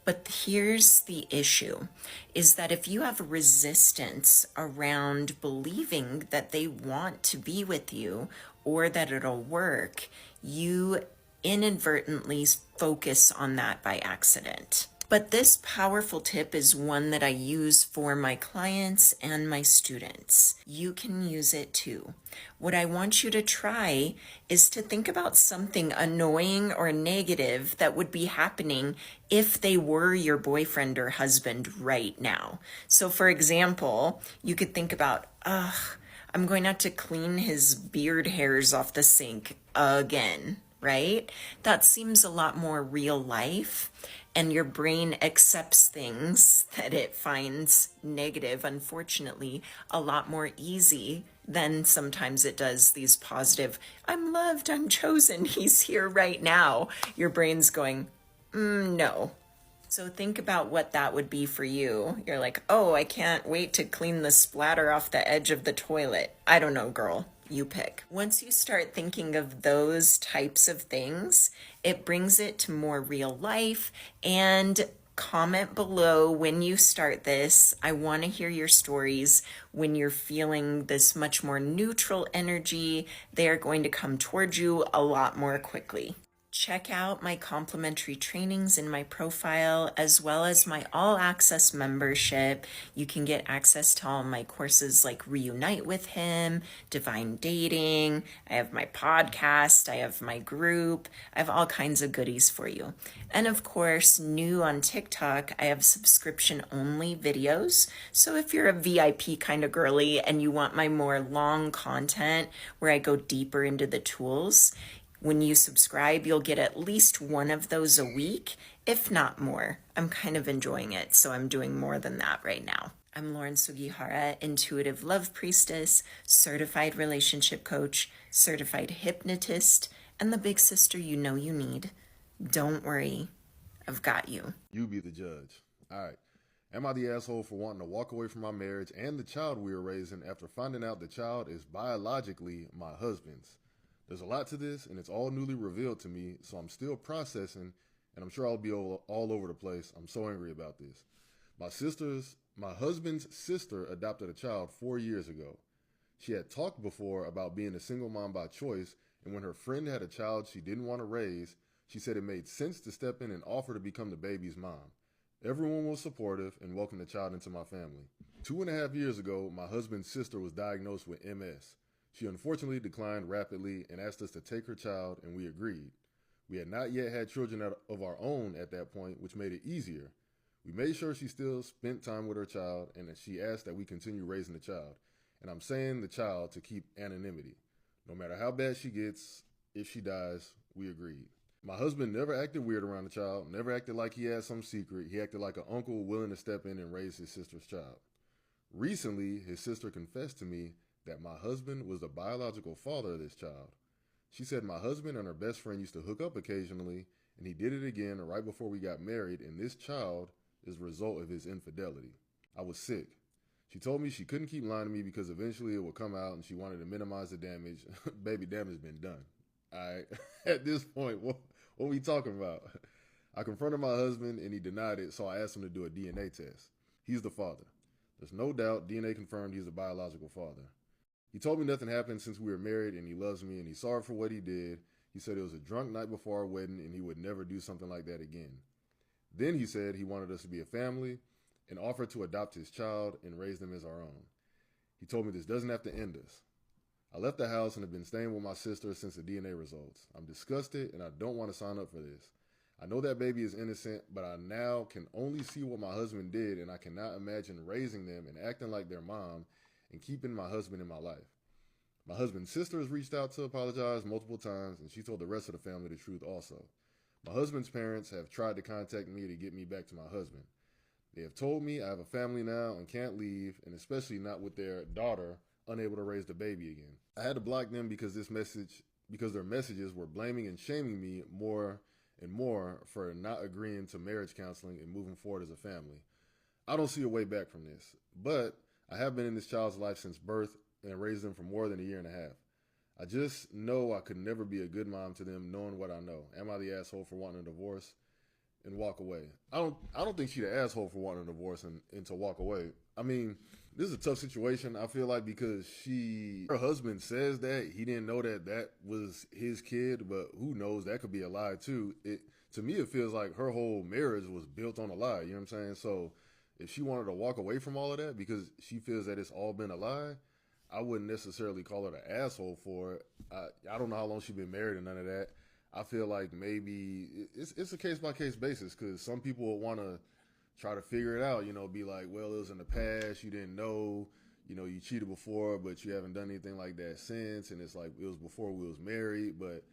But here's the issue, is that if you have resistance around believing that they want to be with you or that it'll work, you inadvertently focus on that by accident. But this powerful tip is one that I use for my clients and my students. You can use it too. What I want you to try is to think about something annoying or negative that would be happening if they were your boyfriend or husband right now. So for example, you could think about, I'm going to have to clean his beard hairs off the sink again, right? That seems a lot more real life. And your brain accepts things that it finds negative, unfortunately, a lot more easy than sometimes it does these positive, I'm loved, I'm chosen, he's here right now. Your brain's going, no. So think about what that would be for you. You're like, oh, I can't wait to clean the splatter off the edge of the toilet. I don't know, girl. You pick. Once you start thinking of those types of things, it brings it to more real life. And comment below when you start this. I want to hear your stories when you're feeling this much more neutral energy. They are going to come towards you a lot more quickly. Check out my complimentary trainings in my profile, as well as my all-access membership. You can get access to all my courses like Reunite with Him, Divine Dating. I have my podcast. I have my group. I have all kinds of goodies for you. And of course, new on TikTok, I have subscription-only videos. So if you're a VIP kind of girly and you want my more long content where I go deeper into the tools, when you subscribe, you'll get at least one of those a week, if not more. I'm kind of enjoying it, so I'm doing more than that right now. I'm Lauren Sugihara, intuitive love priestess, certified relationship coach, certified hypnotist, and the big sister you know you need. Don't worry, I've got you. You be the judge. All right. Am I the asshole for wanting to walk away from my marriage and the child we were raising after finding out the child is biologically my husband's? There's a lot to this, and it's all newly revealed to me, so I'm still processing, and I'm sure I'll be all over the place. I'm so angry about this. My husband's sister adopted a child 4 years ago. She had talked before about being a single mom by choice, and when her friend had a child she didn't want to raise, she said it made sense to step in and offer to become the baby's mom. Everyone was supportive and welcomed the child into my family. 2.5 years ago, my husband's sister was diagnosed with MS. She unfortunately declined rapidly and asked us to take her child, and we agreed. We had not yet had children of our own at that point, which made it easier. We made sure she still spent time with her child and that she asked that we continue raising the child. And I'm saying the child to keep anonymity. No matter how bad she gets, if she dies, we agreed. My husband never acted weird around the child, never acted like he had some secret. He acted like an uncle willing to step in and raise his sister's child. Recently, his sister confessed to me that my husband was the biological father of this child. She said my husband and her best friend used to hook up occasionally, and he did it again right before we got married, and this child is a result of his infidelity. I was sick. She told me she couldn't keep lying to me because eventually it would come out and she wanted to minimize the damage. Baby, damage been done. Alright, at this point, what we talking about? I confronted my husband and he denied it, so I asked him to do a DNA test. He's the father. There's no doubt DNA confirmed he's the biological father. He told me nothing happened since we were married and he loves me and he's sorry for what he did. He said it was a drunk night before our wedding and he would never do something like that again. Then he said he wanted us to be a family and offered to adopt his child and raise them as our own. He told me this doesn't have to end us. I left the house and have been staying with my sister since the DNA results. I'm disgusted and I don't want to sign up for this. I know that baby is innocent, but I now can only see what my husband did and I cannot imagine raising them and acting like their mom and keeping my husband in my life. My husband's sister has reached out to apologize multiple times and she told the rest of the family the truth also. My husband's parents have tried to contact me to get me back to my husband. They have told me I have a family now and can't leave, and especially not with their daughter unable to raise the baby again. I had to block them because their messages were blaming and shaming me more and more for not agreeing to marriage counseling and moving forward as a family. I don't see a way back from this, but I have been in this child's life since birth and raised them for more than a year and a half. I just know I could never be a good mom to them knowing what I know. Am I the asshole for wanting a divorce and walk away? I don't think she's the asshole for wanting a divorce and to walk away. I mean, this is a tough situation, I feel like, because her husband says that he didn't know that was his kid, but who knows, that could be a lie too. To me, it feels like her whole marriage was built on a lie, you know what I'm saying? So if she wanted to walk away from all of that because she feels that it's all been a lie, I wouldn't necessarily call her an asshole for it. I don't know how long she's been married and none of that. I feel like maybe it's a case-by-case basis because some people will want to try to figure it out, be like, well, it was in the past, you didn't know, you cheated before, but you haven't done anything like that since, and it's like it was before we was married, but,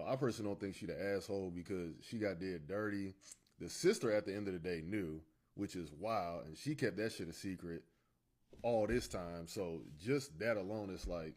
I personally don't think she's the asshole because she got dead dirty. The sister at the end of the day knew, which is wild, and she kept that shit a secret all this time, so just that alone is like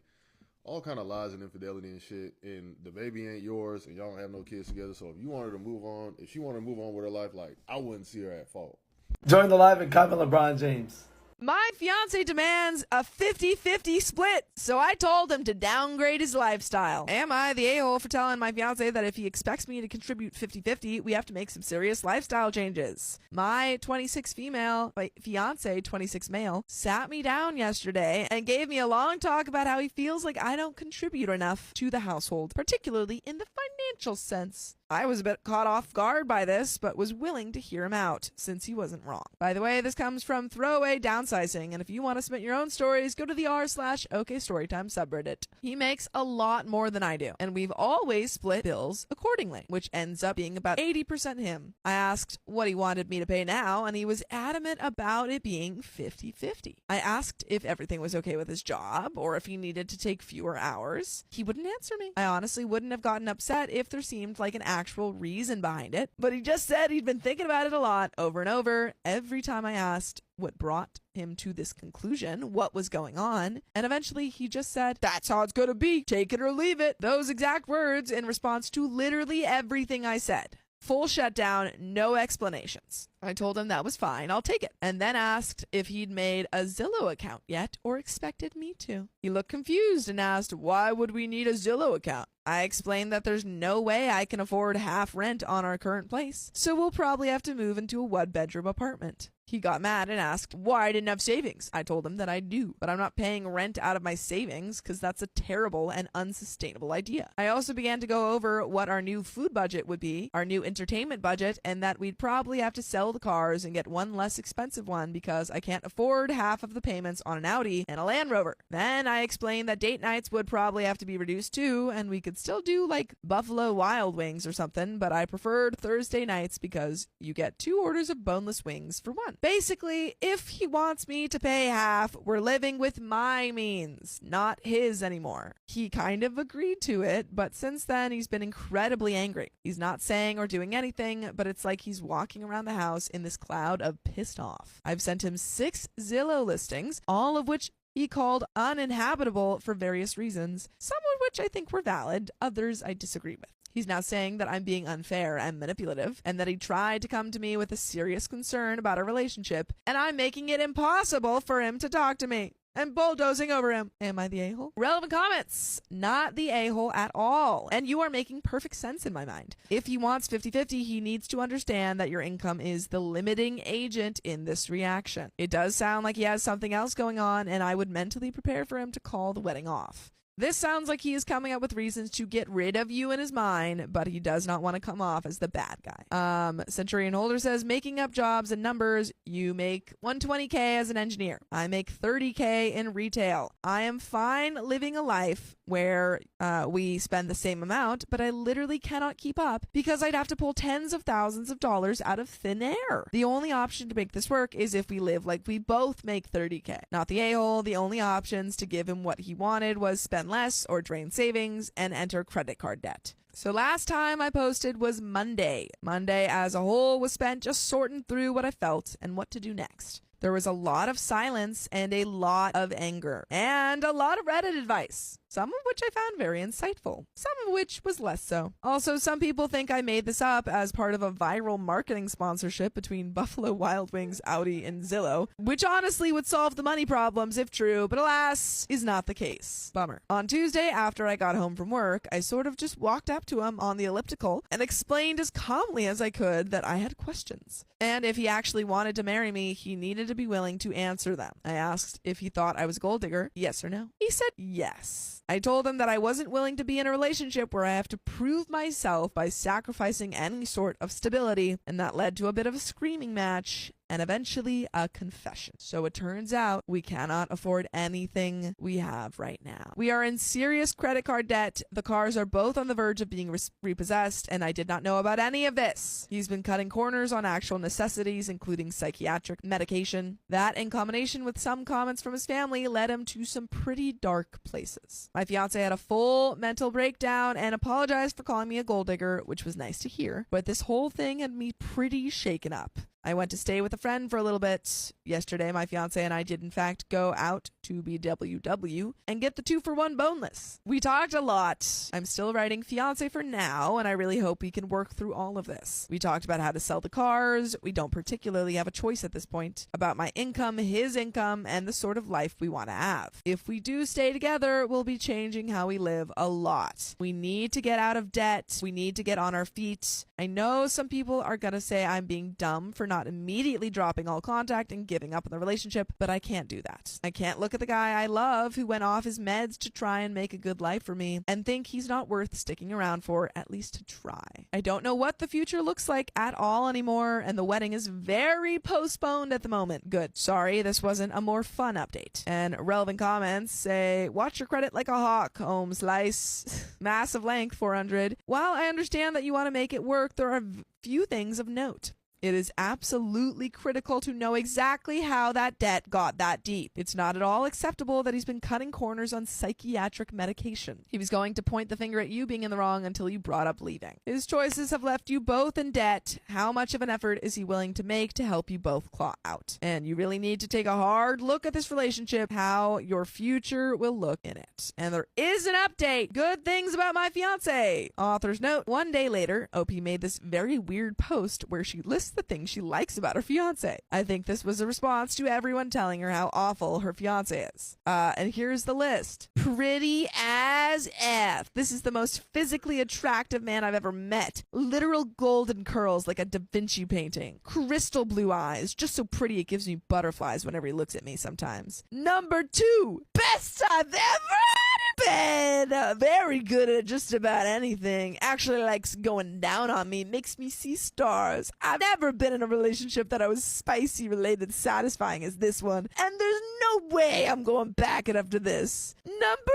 all kind of lies and infidelity and shit, and the baby ain't yours and y'all don't have no kids together, so if you wanted to move on, if she wanted to move on with her life, like, I wouldn't see her at fault. Join the live and comment LeBron James. My fiance demands a 50-50 split, so I told him to downgrade his lifestyle. Am I the a-hole for telling my fiance that if he expects me to contribute 50-50, we have to make some serious lifestyle changes? My 26 fiance, 26 male, sat me down yesterday and gave me a long talk about how he feels like I don't contribute enough to the household, particularly in the financial sense. I was a bit caught off guard by this, but was willing to hear him out, since he wasn't wrong. By the way, this comes from Throwaway Downsizing, and if you want to submit your own stories, go to the r/OKStorytime subreddit. He makes a lot more than I do, and we've always split bills accordingly, which ends up being about 80% him. I asked what he wanted me to pay now, and he was adamant about it being 50-50. I asked if everything was okay with his job, or if he needed to take fewer hours. He wouldn't answer me. I honestly wouldn't have gotten upset if there seemed like an actual reason behind it, but he just said he'd been thinking about it a lot over and over every time I asked what brought him to this conclusion, what was going on, and eventually he just said, "That's how it's gonna be, take it or leave it." Those exact words in response to literally everything I said. Full shutdown, no explanations. I told him that was fine, I'll take it, and then asked if he'd made a Zillow account yet or expected me to. He looked confused and asked, why would we need a Zillow account? I explained that there's no way I can afford half rent on our current place, so we'll probably have to move into a one-bedroom apartment. He got mad and asked why I didn't have savings. I told him that I do, but I'm not paying rent out of my savings because that's a terrible and unsustainable idea. I also began to go over what our new food budget would be, our new entertainment budget, and that we'd probably have to sell the cars and get one less expensive one because I can't afford half of the payments on an Audi and a Land Rover. Then I explained that date nights would probably have to be reduced too, and we could still do like Buffalo Wild Wings or something, but I preferred Thursday nights because you get 2 orders of boneless wings for one. Basically, if he wants me to pay half, we're living with my means, not his anymore. He kind of agreed to it, but since then he's been incredibly angry. He's not saying or doing anything, but it's like he's walking around the house in this cloud of pissed off. I've sent him 6 Zillow listings, all of which he called uninhabitable for various reasons, some of which I think were valid, others I disagree with. He's now saying that I'm being unfair and manipulative, and that he tried to come to me with a serious concern about our relationship, and I'm making it impossible for him to talk to me. I'm bulldozing over him. Am I the a-hole? Relevant comments. Not the a-hole at all. And you are making perfect sense in my mind. If he wants 50-50, he needs to understand that your income is the limiting agent in this reaction. It does sound like he has something else going on, and I would mentally prepare for him to call the wedding off. This sounds like he is coming up with reasons to get rid of you in his mind, but he does not want to come off as the bad guy. Centurion Holder says, making up jobs and numbers, you make $120K as an engineer. I make $30K in retail. I am fine living a life where we spend the same amount, but I literally cannot keep up because I'd have to pull tens of thousands of dollars out of thin air. The only option to make this work is if we live like we both make $30K. Not the a-hole. The only options to give him what he wanted was spend less or drain savings and enter credit card debt. So last time I posted was Monday. Monday as a whole was spent just sorting through what I felt and what to do next. There was a lot of silence and a lot of anger and a lot of Reddit advice, some of which I found very insightful, some of which was less so. Also, some people think I made this up as part of a viral marketing sponsorship between Buffalo Wild Wings, Audi, and Zillow, which honestly would solve the money problems if true, but alas, is not the case. Bummer. On Tuesday, after I got home from work, I sort of just walked up to him on the elliptical and explained as calmly as I could that I had questions. And if he actually wanted to marry me, he needed to be willing to answer them. I asked if he thought I was a gold digger, yes or no. He said yes. I told him that I wasn't willing to be in a relationship where I have to prove myself by sacrificing any sort of stability, and that led to a bit of a screaming match and eventually a confession. So it turns out we cannot afford anything we have right now. We are in serious credit card debt. The cars are both on the verge of being repossessed, and I did not know about any of this. He's been cutting corners on actual necessities, including psychiatric medication. That, in combination with some comments from his family, led him to some pretty dark places. My fiance had a full mental breakdown and apologized for calling me a gold digger, which was nice to hear, but this whole thing had me pretty shaken up. I went to stay with a friend for a little bit. Yesterday, my fiance and I did in fact go out to BWW and get the 2-for-1 boneless. We talked a lot. I'm still writing fiance for now, and I really hope we can work through all of this. We talked about how to sell the cars. We don't particularly have a choice at this point. About my income, his income, and the sort of life we want to have. If we do stay together, we'll be changing how we live a lot. We need to get out of debt. We need to get on our feet. I know some people are gonna say I'm being dumb for not immediately dropping all contact and giving up on the relationship, but I can't do that. I can't look at the guy I love who went off his meds to try and make a good life for me and think he's not worth sticking around for, at least to try. I don't know what the future looks like at all anymore, and the wedding is very postponed at the moment. Good. Sorry, this wasn't a more fun update. And relevant comments say, watch your credit like a hawk, home slice. Massive length, 400. While I understand that you want to make it work, there are few things of note. It is absolutely critical to know exactly how that debt got that deep. It's not at all acceptable that he's been cutting corners on psychiatric medication. He was going to point the finger at you being in the wrong until you brought up leaving. His choices have left you both in debt. How much of an effort is he willing to make to help you both claw out? And you really need to take a hard look at this relationship, how your future will look in it. And there is an update. Good things about my fiance. Author's note, one day later, OP made this very weird post where she lists the things she likes about her fiance. I think this was a response to everyone telling her how awful her fiance is. And here's the list. Pretty as F. This is the most physically attractive man I've ever met. Literal golden curls like a Da Vinci painting. Crystal blue eyes. Just so pretty it gives me butterflies whenever he looks at me sometimes. Number 2. Best I've ever had in bed. Very good at just about anything. Actually likes going down on me. Makes me see stars. I've never been in a relationship that I was spicy related satisfying as this one. And there's no way I'm going back it after this. Number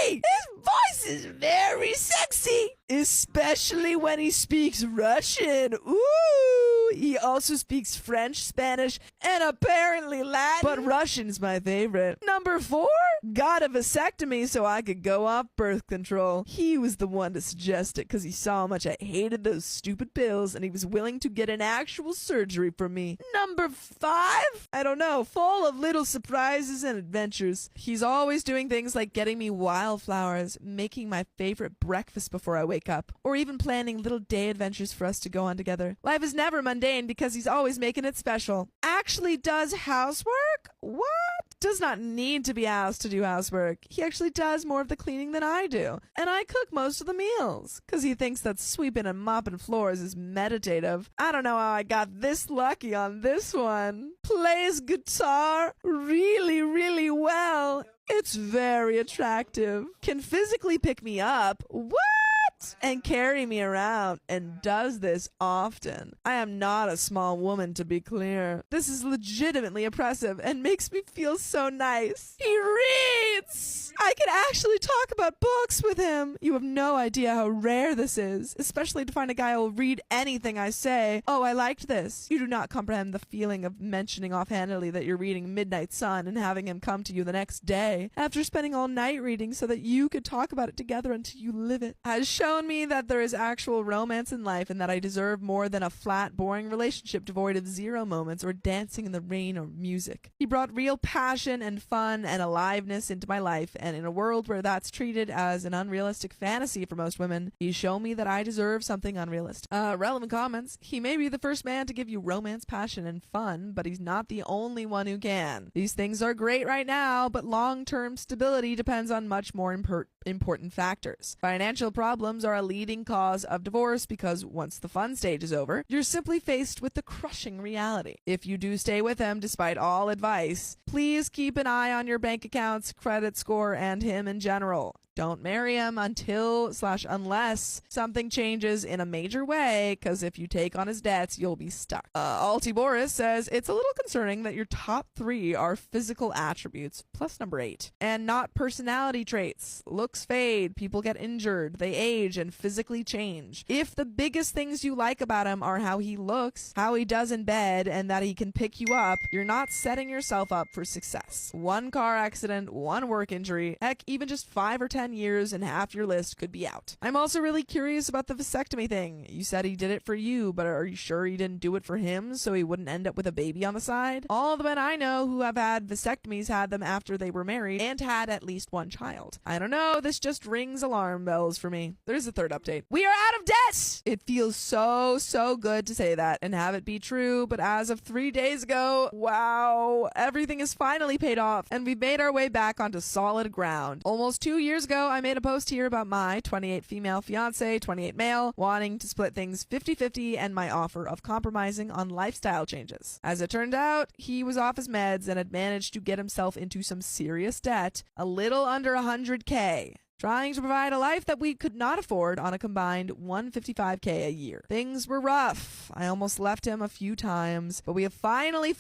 3. His voice is very sexy. Especially when he speaks Russian. Ooh. He also speaks French, Spanish, and apparently Latin. But Russian's my favorite. Number 4. Got a vasectomy so I could go off birth control. He was the one to suggest it because he saw how much I hated those stupid pills and he was willing to get an actual surgery for me. Number 5? I don't know. Full of little surprises and adventures. He's always doing things like getting me wildflowers, making my favorite breakfast before I wake up, or even planning little day adventures for us to go on together. Life is never mundane because he's always making it special. Actually does housework? What? Does not need to be asked to do housework. He actually does more of the cleaning than I do. And I cook most of the meals, because he thinks that sweeping and mopping floors is meditative. I don't know how I got this lucky on this one. Plays guitar really, really well. It's very attractive. Can physically pick me up. What? And carry me around, and does this often. I am not a small woman, to be clear. This is legitimately oppressive and makes me feel so nice. He reads! I can actually talk about books with him. You have no idea how rare this is, especially to find a guy who will read anything I say. Oh, I liked this. You do not comprehend the feeling of mentioning offhandedly that you're reading Midnight Sun and having him come to you the next day after spending all night reading so that you could talk about it together until you live it. Has shown me that there is actual romance in life and that I deserve more than a flat, boring relationship devoid of zero moments or dancing in the rain or music. He brought real passion and fun and aliveness into my life, and in a world where that's treated as an unrealistic fantasy for most women, he's shown me that I deserve something unrealistic. Relevant comments. He may be the first man to give you romance, passion, and fun, but he's not the only one who can. These things are great right now, but long-term stability depends on much more important factors. Financial problems are a leading cause of divorce because once the fun stage is over, you're simply faced with the crushing reality. If you do stay with him despite all advice, please keep an eye on your bank accounts, credit score, and him in general. Don't marry him unless something changes in a major way, because if you take on his debts, you'll be stuck. Alti Boris says, it's a little concerning that your top 3 are physical attributes, plus number 8, and not personality traits. Looks fade, people get injured, they age and physically change. If the biggest things you like about him are how he looks, how he does in bed, and that he can pick you up, you're not setting yourself up for success. 1 car accident, 1 work injury, heck, even just 5 or 10 years and half your list could be out. I'm also really curious about the vasectomy thing. You said he did it for you, but are you sure he didn't do it for him so he wouldn't end up with a baby on the side? All the men I know who have had vasectomies had them after they were married and had at least 1 child. I don't know, this just rings alarm bells for me. There's a 3rd update. We are out of debt! It feels so good to say that and have it be true, but as of 3 days ago, wow, everything is finally paid off and we've made our way back onto solid ground. Almost 2 years ago, I made a post here about my 28 female fiance, 28 male, wanting to split things 50-50 and my offer of compromising on lifestyle changes. As it turned out, he was off his meds and had managed to get himself into some serious debt, a little under $100K. Trying to provide a life that we could not afford on a combined $155K a year. Things were rough. I almost left him a few times, but we have finally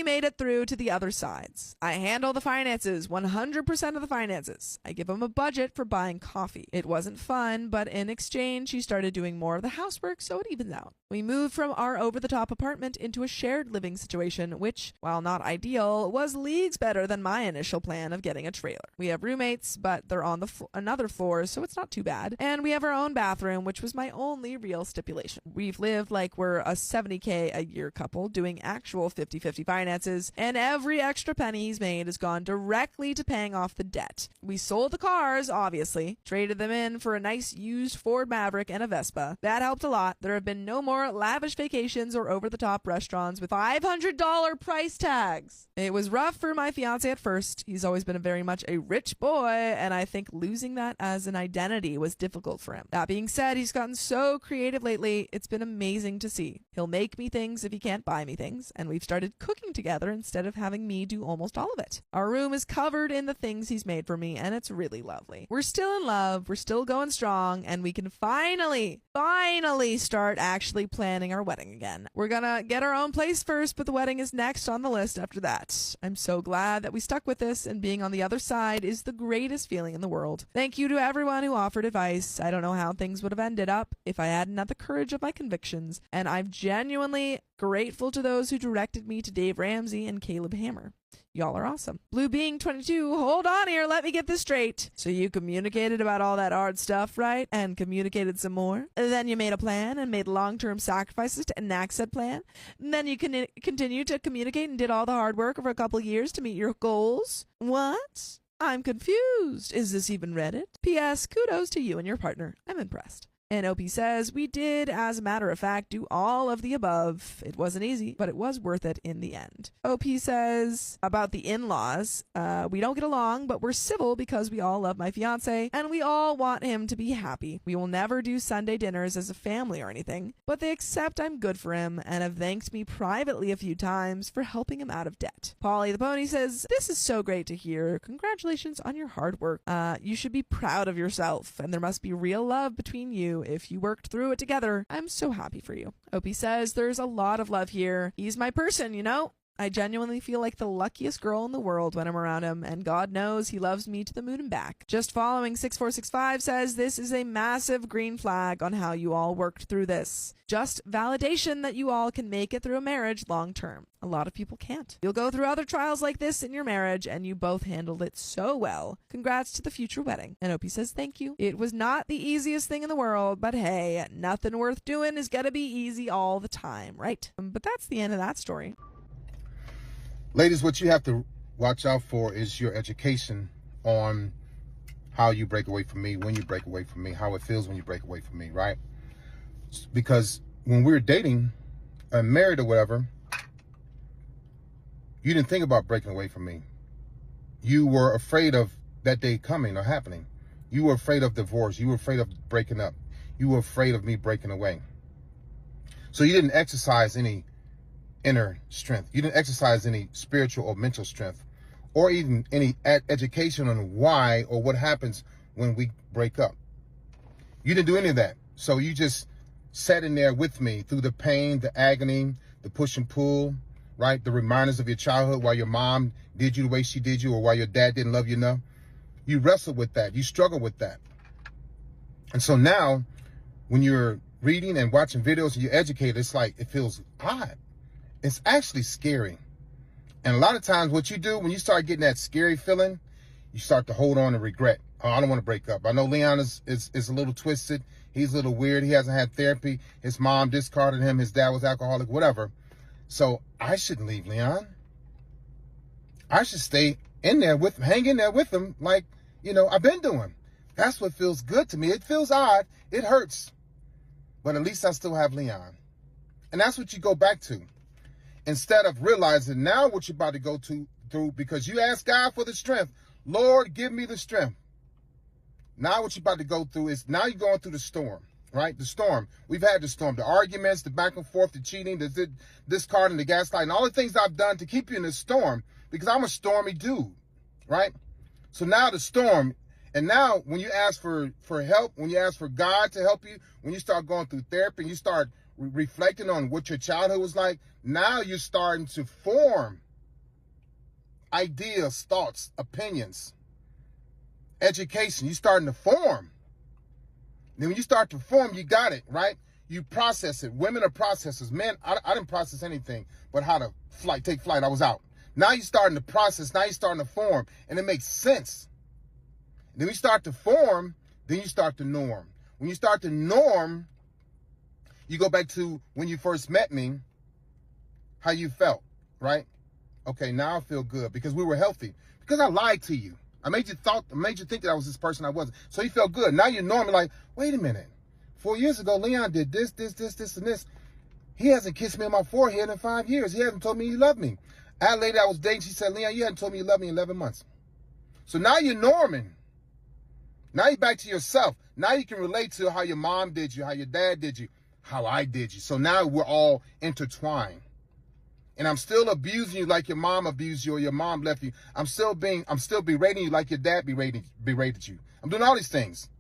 made it through to the other sides. I handle the finances, 100% of the finances. I give him a budget for buying coffee. It wasn't fun, but in exchange, he started doing more of the housework, so it evens out. We moved from our over-the-top apartment into a shared living situation, which, while not ideal, was leagues better than my initial plan of getting a trailer. We have roommates, but they're on the another floor, so it's not too bad. And we have our own bathroom, which was my only real stipulation. We've lived like we're a $70K a year couple doing actual 50-50 finances, and every extra penny he's made has gone directly to paying off the debt. We sold the cars, obviously, traded them in for a nice used Ford Maverick and a Vespa. That helped a lot. There have been no more lavish vacations or over-the-top restaurants with $500 price tags. It was rough for my fiance at first. He's always been very much a rich boy, and I think losing that as an identity was difficult for him. That being said, he's gotten so creative lately. It's been amazing to see. He'll make me things if he can't buy me things, and we've started cooking together instead of having me do almost all of it. Our room is covered in the things he's made for me, and it's really lovely. We're still in love, we're still going strong, and we can finally start actually planning our wedding again. We're gonna get our own place first, but the wedding is next on the list after that. I'm so glad that we stuck with this, and being on the other side is the greatest feeling in the world. Thank you to everyone who offered advice. I don't know how things would have ended up if I hadn't had the courage of my convictions, and I'm genuinely grateful to those who directed me to Dave Ramsey and Caleb Hammer. Y'all are awesome. Blue Being 22, hold on here, let me get this straight. So you communicated about all that hard stuff, right? And communicated some more. Then you made a plan and made long-term sacrifices to enact said plan. And then you continued to communicate and did all the hard work over a couple years to meet your goals. What? I'm confused. Is this even Reddit? P.S. Kudos to you and your partner. I'm impressed. And OP says, we did, as a matter of fact, do all of the above. It wasn't easy, but it was worth it in the end. OP says, about the in-laws, we don't get along, but we're civil because we all love my fiance, and we all want him to be happy. We will never do Sunday dinners as a family or anything, but they accept I'm good for him, and have thanked me privately a few times for helping him out of debt. Polly the Pony says, this is so great to hear. Congratulations on your hard work. You should be proud of yourself, and there must be real love between you if you worked through it together. I'm so happy for you. Opie says, there's a lot of love here. He's my person, you know? I genuinely feel like the luckiest girl in the world when I'm around him, and God knows he loves me to the moon and back. Just Following 6465 says, this is a massive green flag on how you all worked through this. Just validation that you all can make it through a marriage long term. A lot of people can't. You'll go through other trials like this in your marriage, and you both handled it so well. Congrats to the future wedding. And Opie says thank you. It was not the easiest thing in the world, but hey, nothing worth doing is gonna be easy all the time, right? But that's the end of that story. Ladies, what you have to watch out for is your education on how you break away from me, when you break away from me, how it feels when you break away from me, right? Because when we were dating and married or whatever, you didn't think about breaking away from me. You were afraid of that day coming or happening. You were afraid of divorce. You were afraid of breaking up. You were afraid of me breaking away. So you didn't exercise any inner strength. You didn't exercise any spiritual or mental strength, or even any education on why or what happens when we break up. You didn't do any of that. So you just sat in there with me through the pain, the agony, the push and pull, right? The reminders of your childhood, why your mom did you the way she did you, or why your dad didn't love you enough. You wrestle with that. You struggle with that. And so now when you're reading and watching videos and you're educated, it's like, it feels odd. It's actually scary. And a lot of times what you do when you start getting that scary feeling, you start to hold on to regret. Oh, I don't want to break up. I know Leon is a little twisted. He's a little weird. He hasn't had therapy. His mom discarded him. His dad was alcoholic, whatever. So I shouldn't leave Leon. I should stay in there with him, hang in there with him like, you know, I've been doing. That's what feels good to me. It feels odd. It hurts. But at least I still have Leon. And that's what you go back to. Instead of realizing now what you're about to go through, because you asked God for the strength. Lord, give me the strength. Now what you're about to go through is, now you're going through the storm, right? The storm. We've had the storm, the arguments, the back and forth, the cheating, the discarding, the gaslighting, all the things I've done to keep you in the storm, because I'm a stormy dude, right? So now the storm, and now when you ask for help, when you ask for God to help you, when you start going through therapy and you start reflecting on what your childhood was like, now you're starting to form ideas, thoughts, opinions, education. You're starting to form. Then when you start to form, you got it, right? You process it. Women are processors. Men, I didn't process anything but how to take flight. I was out. Now you're starting to process. Now you're starting to form. And it makes sense. Then we start to form, then you start to norm. When you start to norm, you go back to when you first met me, how you felt, right? Okay, now I feel good because we were healthy. Because I lied to you. I made you think that I was this person I wasn't. So you felt good. Now you're normally like, wait a minute. 4 years ago, Leon did this, and this. He hasn't kissed me on my forehead in 5 years. He hasn't told me he loved me. That lady I was dating, she said, Leon, you hadn't told me you loved me in 11 months. So now you're norming. Now you're back to yourself. Now you can relate to how your mom did you, how your dad did you, how I did you. So now we're all intertwined. And I'm still abusing you like your mom abused you or your mom left you. I'm still berating you like your dad berated you. I'm doing all these things.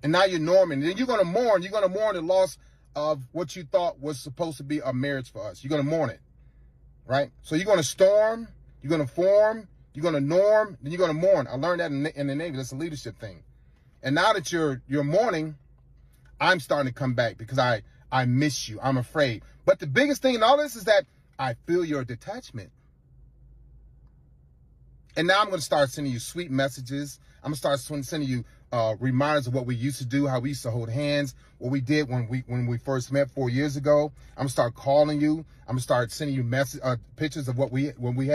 And now you're norming. And then you're going to mourn. You're going to mourn the loss of what you thought was supposed to be a marriage for us. You're going to mourn it. Right? So you're going to storm. You're going to form. You're going to norm. Then you're going to mourn. I learned that in the Navy. That's a leadership thing. And now that you're mourning, I'm starting to come back because I miss you. I'm afraid. But the biggest thing in all this is that I feel your detachment. And now I'm going to start sending you sweet messages. I'm going to start sending you reminders of what we used to do, how we used to hold hands, what we did when we first met 4 years ago. I'm going to start calling you. I'm going to start sending you pictures of what when we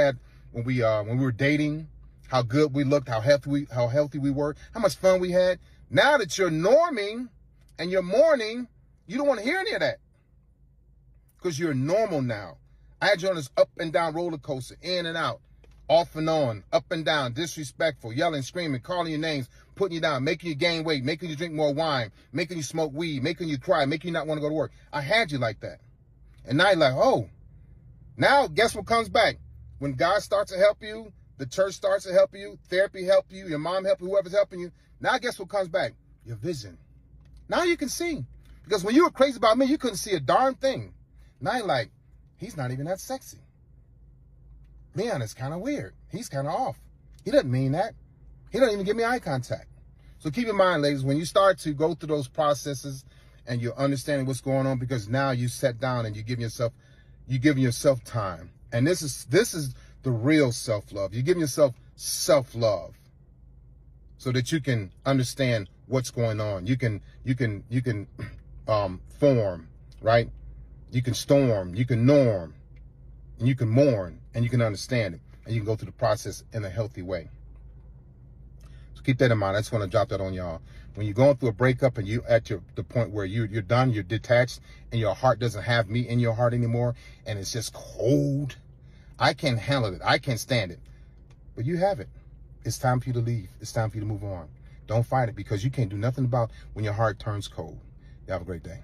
were dating, how good we looked, how healthy we were, how much fun we had. Now that you're norming and you're mourning, you don't want to hear any of that because you're normal now. I had you on this up and down roller coaster, in and out, off and on, up and down, disrespectful, yelling, screaming, calling your names, putting you down, making you gain weight, making you drink more wine, making you smoke weed, making you cry, making you not want to go to work. I had you like that. And now you're like, oh, now guess what comes back? When God starts to help you, the church starts to help you, therapy help you, your mom help you, whoever's helping you. Now guess what comes back? Your vision. Now you can see. Because when you were crazy about me, you couldn't see a darn thing. Now you're like, he's not even that sexy. Leon is kind of weird. He's kind of off. He doesn't mean that. He doesn't even give me eye contact. So keep in mind, ladies, when you start to go through those processes and you're understanding what's going on, because now you sat down and you're giving yourself time. And this is the real self-love. You're giving yourself self-love so that you can understand what's going on. You can form, right? You can storm, you can norm, and you can mourn, and you can understand it, and you can go through the process in a healthy way. So keep that in mind. I just want to drop that on y'all. When you're going through a breakup and you're at the point where you're done, you're detached, and your heart doesn't have me in your heart anymore, and it's just cold, I can't handle it. I can't stand it. But you have it. It's time for you to leave. It's time for you to move on. Don't fight it because you can't do nothing about when your heart turns cold. You have a great day.